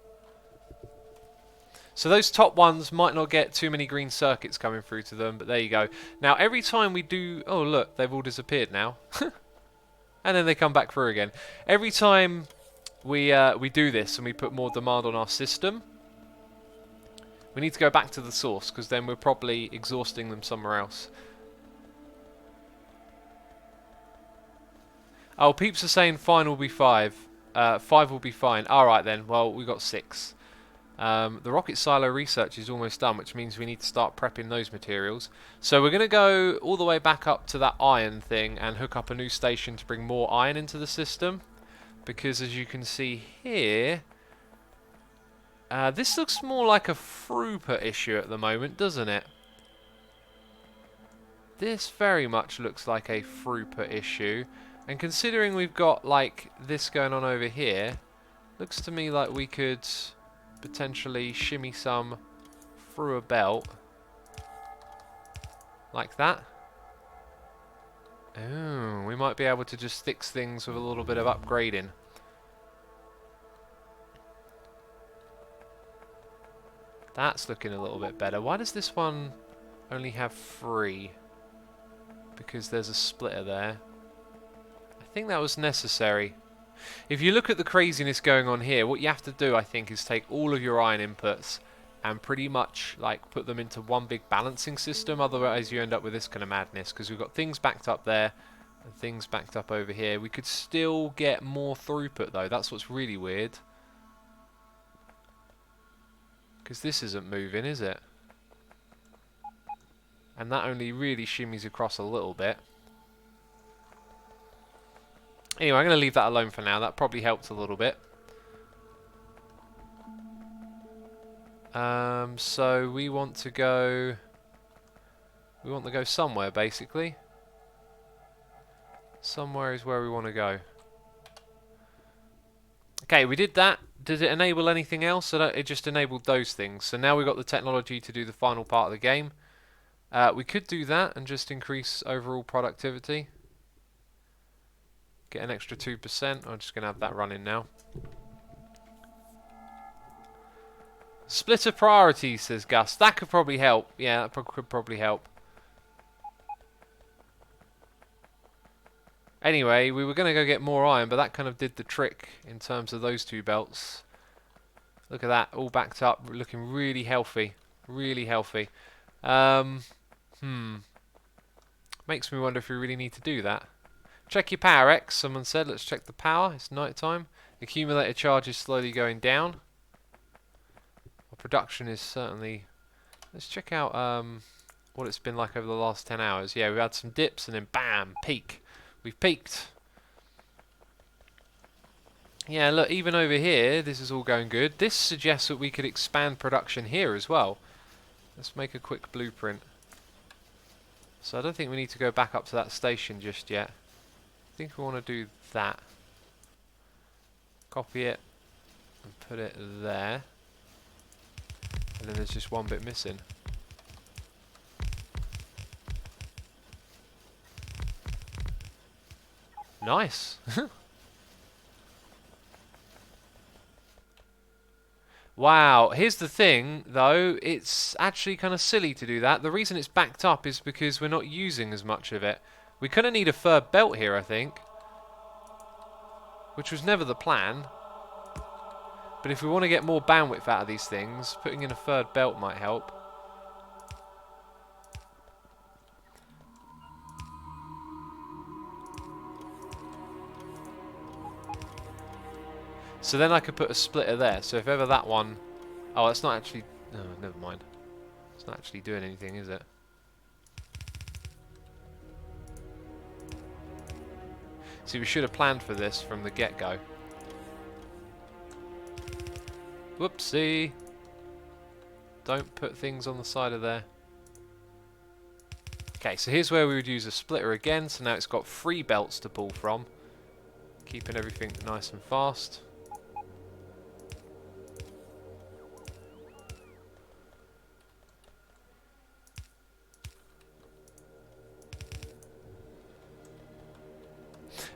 So those top ones might not get too many green circuits coming through to them, but there you go. Now, every time we do... Oh, look, they've all disappeared now. And then they come back through again. Every time we do this and we put more demand on our system, we need to go back to the source, because then we're probably exhausting them somewhere else. Oh, peeps are saying fine will be 5. 5 will be fine. Alright then, well, we got 6. The rocket silo research is almost done, which means we need to start prepping those materials. So we're going to go all the way back up to that iron thing and hook up a new station to bring more iron into the system. Because as you can see here, this looks more like a throughput issue at the moment, doesn't it? This very much looks like a throughput issue. And considering we've got like this going on over here, looks to me like we could potentially shimmy some through a belt like that. Oh, we might be able to just fix things with a little bit of upgrading. That's looking a little bit better. Why does this one only have 3? Because there's a splitter there. I think that was necessary. If you look at the craziness going on here, what you have to do, I think, is take all of your iron inputs and pretty much like put them into one big balancing system. Otherwise, you end up with this kind of madness, because we've got things backed up there and things backed up over here. We could still get more throughput, though. That's what's really weird. Because this isn't moving, is it? And that only really shimmies across a little bit. Anyway, I'm going to leave that alone for now. That probably helped a little bit. So we want to go... We want to go somewhere, basically. Somewhere is where we want to go. Okay, we did that. Did it enable anything else? It just enabled those things. So now we've got the technology to do the final part of the game. We could do that and just increase overall productivity. Get an extra 2%. I'm just going to have that running now. Splitter priorities, says Gus. That could probably help. Yeah, that could probably help. Anyway, we were going to go get more iron, but that kind of did the trick in terms of those 2 belts. Look at that, all backed up, looking really healthy. Really healthy. Makes me wonder if we really need to do that. Check your power, X, someone said. Let's check the power. It's night time. Accumulator charge is slowly going down. Our production is certainly... Let's check out what it's been like over the last 10 hours. Yeah, we've had some dips and then bam, peak. We've peaked. Yeah, look, even over here, this is all going good. This suggests that we could expand production here as well. Let's make a quick blueprint. So I don't think we need to go back up to that station just yet. I think we want to do that. Copy it and put it there. And then there's just one bit missing. Nice. Wow, here's the thing though, it's actually kind of silly to do that. The reason it's backed up is because we're not using as much of it. We kind of need a third belt here, I think. Which was never the plan. But if we want to get more bandwidth out of these things, putting in a third belt might help. So then I could put a splitter there. So if ever that one... Oh, it's not actually... No, never mind. It's not actually doing anything, is it? See, we should have planned for this from the get-go. Whoopsie. Don't put things on the side of there. Okay, so here's where we would use a splitter again. So now it's got 3 belts to pull from. Keeping everything nice and fast.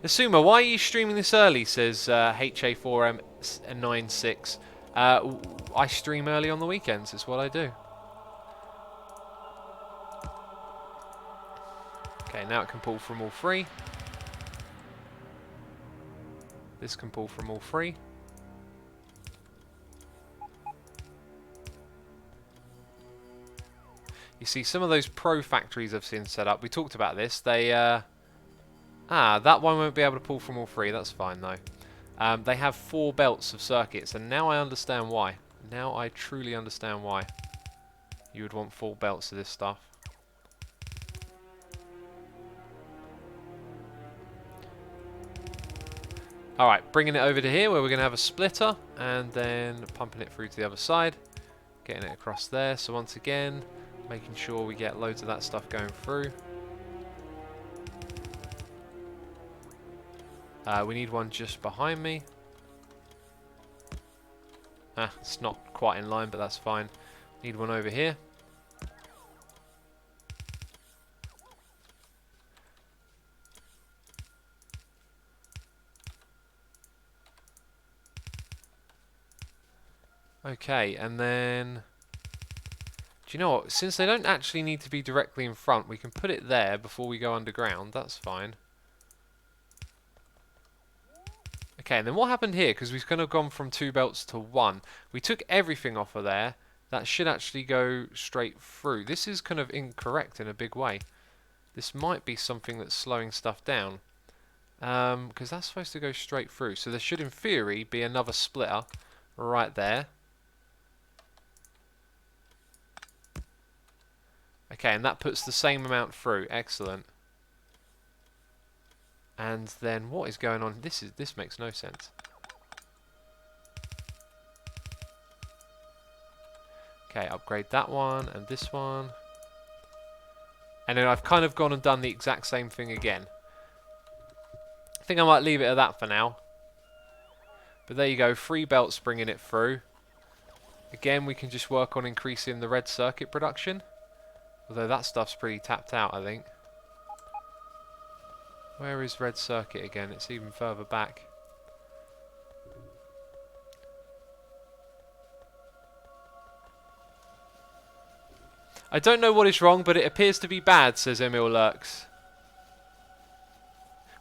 Asuma, why are you streaming this early? Says HA4M96. I stream early on the weekends. It's what I do. Okay, now it can pull from all 3. This can pull from all 3. You see, some of those pro factories I've seen set up, we talked about this, they... that one won't be able to pull from all 3, that's fine though. They have 4 belts of circuits, and now I understand why. Now I truly understand why you would want 4 belts of this stuff. Alright, bringing it over to here where we're going to have a splitter, and then pumping it through to the other side. Getting it across there, so once again, making sure we get loads of that stuff going through. We need one just behind me. It's not quite in line, but that's fine. Need one over here. Okay, and then... Do you know what? Since they don't actually need to be directly in front, we can put it there before we go underground. That's fine. Okay, and then what happened here? Because we've kind of gone from 2 belts to 1. We took everything off of there. That should actually go straight through. This is kind of incorrect in a big way. This might be something that's slowing stuff down. Because that's supposed to go straight through. So there should, in theory, be another splitter right there. Okay, and that puts the same amount through. Excellent. And then what is going on? This makes no sense. Okay, upgrade that one and this one. And then I've kind of gone and done the exact same thing again. I think I might leave it at that for now. But there you go, 3 belts bringing it through. Again, we can just work on increasing the red circuit production. Although that stuff's pretty tapped out, I think. Where is red circuit again? It's even further back. I don't know what is wrong, but it appears to be bad, says Emil Lurks.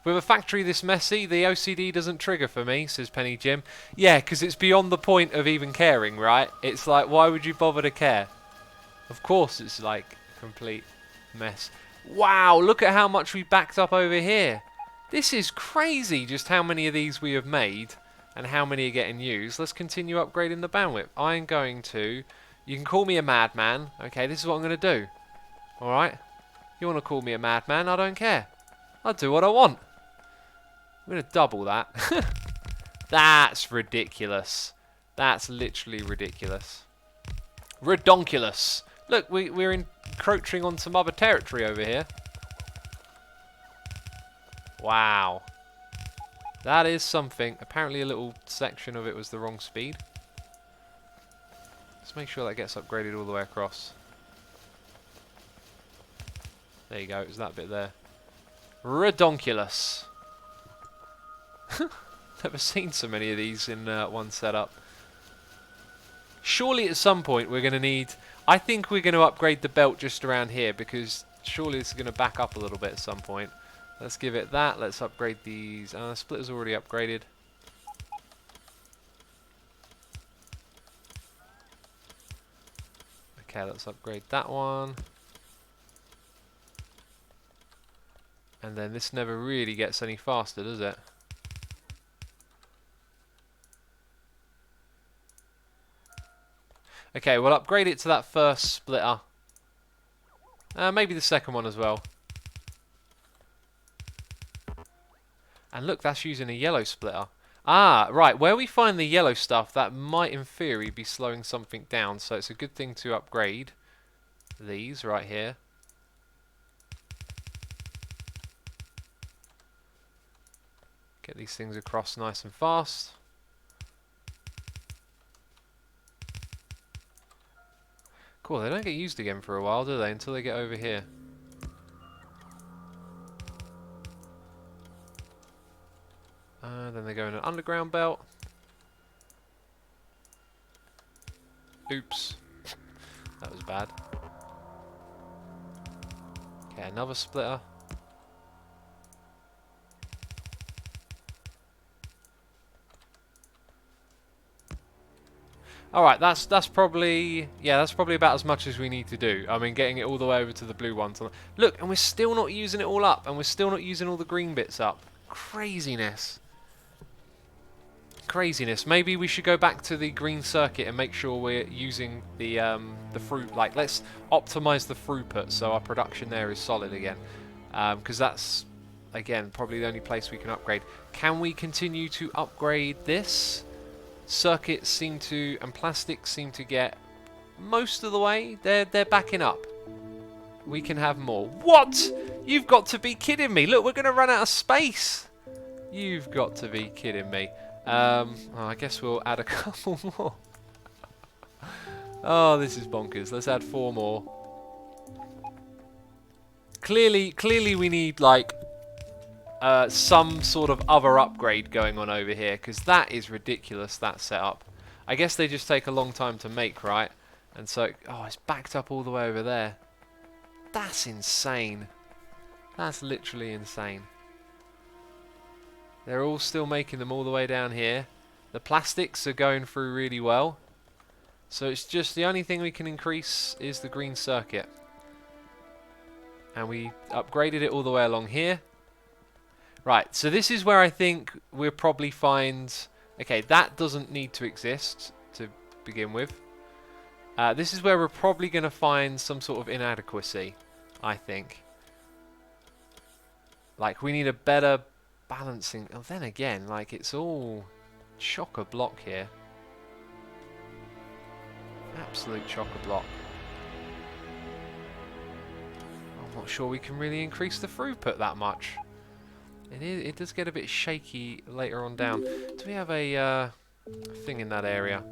With a factory this messy, the OCD doesn't trigger for me, says Penny Jim. Yeah, because it's beyond the point of even caring, right? It's like, why would you bother to care? Of course it's like a complete mess. Wow, look at how much we backed up over here. This is crazy just how many of these we have made and how many are getting used. Let's continue upgrading the bandwidth. I'm going to... You can call me a madman. Okay, this is what I'm going to do. Alright? You want to call me a madman? I don't care. I'll do what I want. I'm going to double that. That's ridiculous. That's literally ridiculous. Redonkulous. Look, we're encroaching on some other territory over here. Wow. That is something. Apparently a little section of it was the wrong speed. Let's make sure that gets upgraded all the way across. There you go, it was that bit there. Redonkulous. Never seen so many of these in one setup. Surely at some point we're going to need... I think we're going to upgrade the belt just around here because surely this is going to back up a little bit at some point. Let's give it that. Let's upgrade these. Splitter's already upgraded. Okay, let's upgrade that one. And then this never really gets any faster, does it? Okay, we'll upgrade it to that first splitter. Maybe the second one as well. And look, that's using a yellow splitter. Ah, right, where we find the yellow stuff, that might in theory be slowing something down, so it's a good thing to upgrade these right here. Get these things across nice and fast. Cool, they don't get used again for a while, do they? Until they get over here. Then they go in an underground belt. Oops. That was bad. Okay, another splitter. Alright, that's probably, yeah, that's probably about as much as we need to do. I mean, getting it all the way over to the blue ones. Look, and we're still not using it all up, and we're still not using all the green bits up. Craziness. Craziness. Maybe we should go back to the green circuit and make sure we're using the fruit. Like, let's optimize the throughput so our production there is solid again. Because that's, again, probably the only place we can upgrade. Can we continue to upgrade this? Circuits seem to, and plastics seem to get most of the way. They're backing up. We can have more. What? You've got to be kidding me. Look, we're going to run out of space. You've got to be kidding me. Well, I guess we'll add a couple more. Oh, this is bonkers. Let's add 4 more. Clearly we need, like, some sort of other upgrade going on over here, because that is ridiculous, that setup. I guess they just take a long time to make, right? And so, oh, it's backed up all the way over there. That's insane. That's literally insane. They're all still making them all the way down here. The plastics are going through really well. So it's just the only thing we can increase is the green circuit. And we upgraded it all the way along here. Right, so this is where I think we'll probably find... Okay, that doesn't need to exist to begin with. This is where we're probably going to find some sort of inadequacy, I think. Like, we need a better balancing... Oh, then again, like, it's all chock-a-block here. Absolute chock-a-block. I'm not sure we can really increase the throughput that much. It does get a bit shaky later on down. Do we have a thing in that area?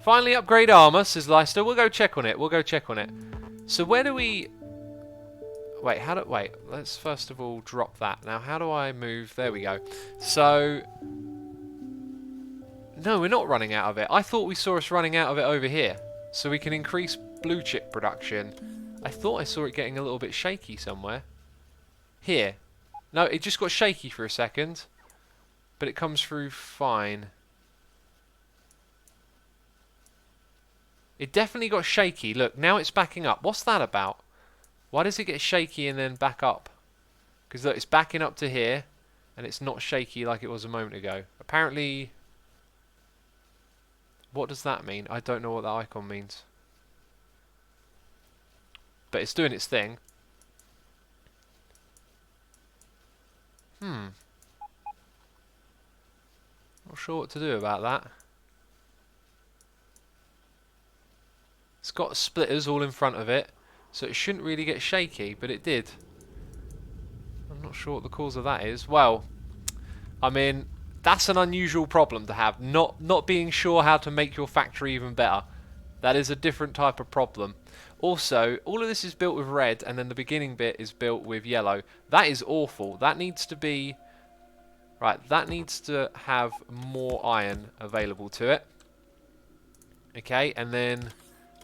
Finally upgrade armor, says Leicester. We'll go check on it. We'll go check on it. So where do we... Wait, wait, let's first of all drop that. Now, how do I move? There we go. So... No, we're not running out of it. I thought we saw us running out of it over here. So we can increase blue chip production. I thought I saw it getting a little bit shaky somewhere. Here. No, it just got shaky for a second. But it comes through fine. It definitely got shaky. Look, now it's backing up. What's that about? Why does it get shaky and then back up? Because look, it's backing up to here. And it's not shaky like it was a moment ago. Apparently... What does that mean? I don't know what that icon means. But it's doing its thing. Not sure what to do about that. It's got splitters all in front of it, so it shouldn't really get shaky, but it did. I'm not sure what the cause of that is. Well, I mean, that's an unusual problem to have, not being sure how to make your factory even better. That is a different type of problem. Also, all of this is built with red, and then the beginning bit is built with yellow. That is awful. That needs to be... Right, that needs to have more iron available to it. Okay, and then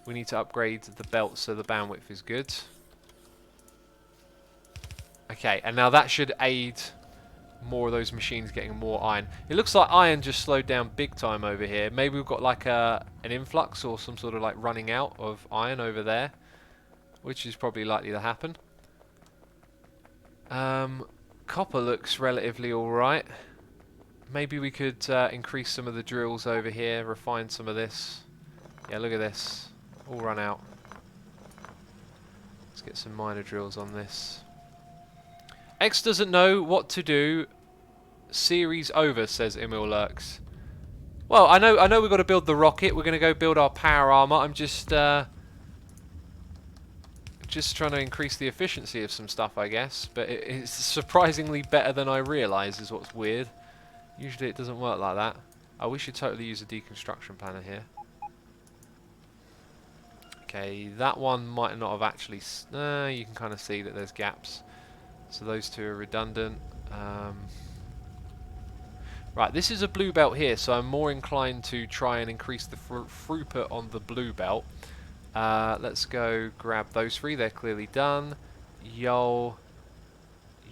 we need to upgrade the belt so the bandwidth is good. Okay, and now that should aid more of those machines getting more iron. It looks like iron just slowed down big time over here. Maybe we've got like an influx or some sort of like running out of iron over there, which is probably likely to happen. Copper looks relatively alright. Maybe we could increase some of the drills over here, refine some of this. Yeah, look at this. All run out. Let's get some minor drills on this. X doesn't know what to do. Series over, says Emil Lurks. Well, I know we've got to build the rocket. We're going to go build our power armor. I'm just trying to increase the efficiency of some stuff, I guess. But it's surprisingly better than I realise, is what's weird. Usually it doesn't work like that. Oh, we should totally use a deconstruction planner here. Okay, that one might not have actually... you can kind of see that there's gaps. So those two are redundant. Right, this is a blue belt here, so I'm more inclined to try and increase the throughput on the blue belt. Let's go grab those three. They're clearly done. Yo,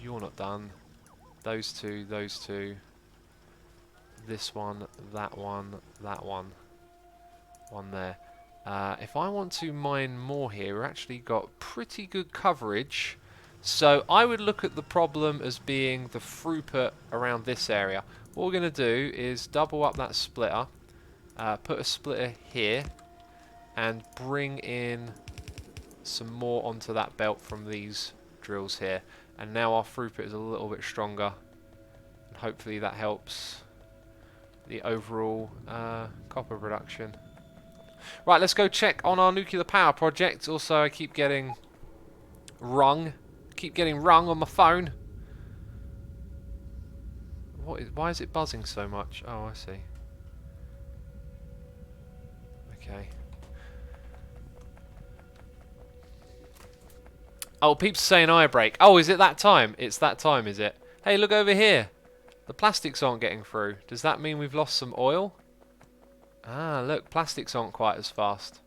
you're not done. Those two, those two. This one, that one, that one. One there. If I want to mine more here, we've actually got pretty good coverage. So I would look at the problem as being the throughput around this area. What we're going to do is double up that splitter, put a splitter here, and bring in some more onto that belt from these drills here. And now our throughput is a little bit stronger. And hopefully that helps the overall copper production. Right, let's go check on our nuclear power project. Also, I keep getting rung. Keep getting rung on my phone. Why is it buzzing so much? Oh, I see. Okay. Oh, Peeps saying eye break. Oh, is it that time? It's that time, is it? Hey, look over here. The plastics aren't getting through. Does that mean we've lost some oil? Ah, look, plastics aren't quite as fast.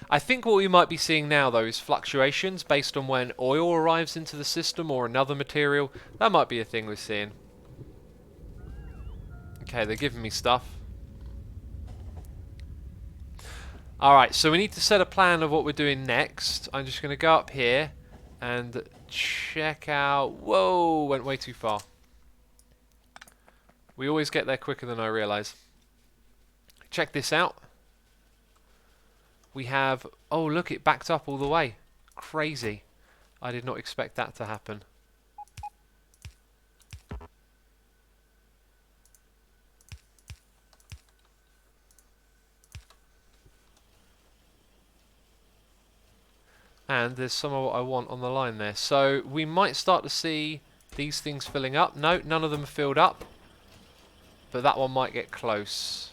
I think what we might be seeing now, though, is fluctuations based on when oil arrives into the system or another material. That might be a thing we're seeing. Okay, they're giving me stuff. Alright, so we need to set a plan of what we're doing next. I'm just going to go up here and check out... Whoa, went way too far. We always get there quicker than I realise. Check this out. We have... Oh, look, it backed up all the way. Crazy. I did not expect that to happen. And there's some of what I want on the line there. So we might start to see these things filling up. No, none of them are filled up. But that one might get close.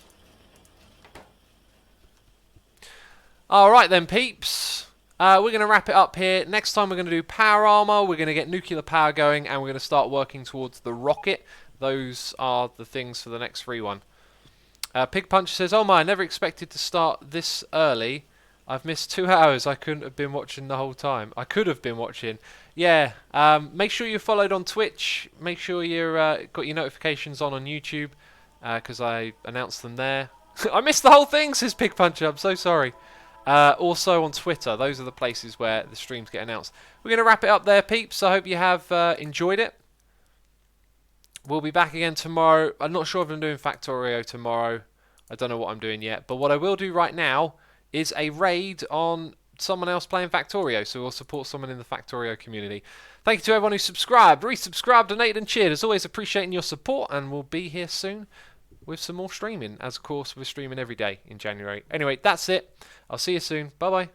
Alright then, peeps. We're going to wrap it up here. Next time we're going to do power armor. We're going to get nuclear power going. And we're going to start working towards the rocket. Those are the things for the next free one. Pig Punch says, oh my, I never expected to start this early. I've missed 2 hours. I couldn't have been watching the whole time. I could have been watching. Yeah. Make sure you're followed on Twitch. Make sure you're got your notifications on YouTube. Because I announced them there. I missed the whole thing, says Pig Puncher. I'm so sorry. Also on Twitter. Those are the places where the streams get announced. We're going to wrap it up there, peeps. I hope you have enjoyed it. We'll be back again tomorrow. I'm not sure if I'm doing Factorio tomorrow. I don't know what I'm doing yet. But what I will do right now is a raid on someone else playing Factorio. So we'll support someone in the Factorio community. Thank you to everyone who subscribed, resubscribed, donated and cheered. As always, appreciating your support. And we'll be here soon with some more streaming. As of course, we're streaming every day in January. Anyway, that's it. I'll see you soon. Bye-bye.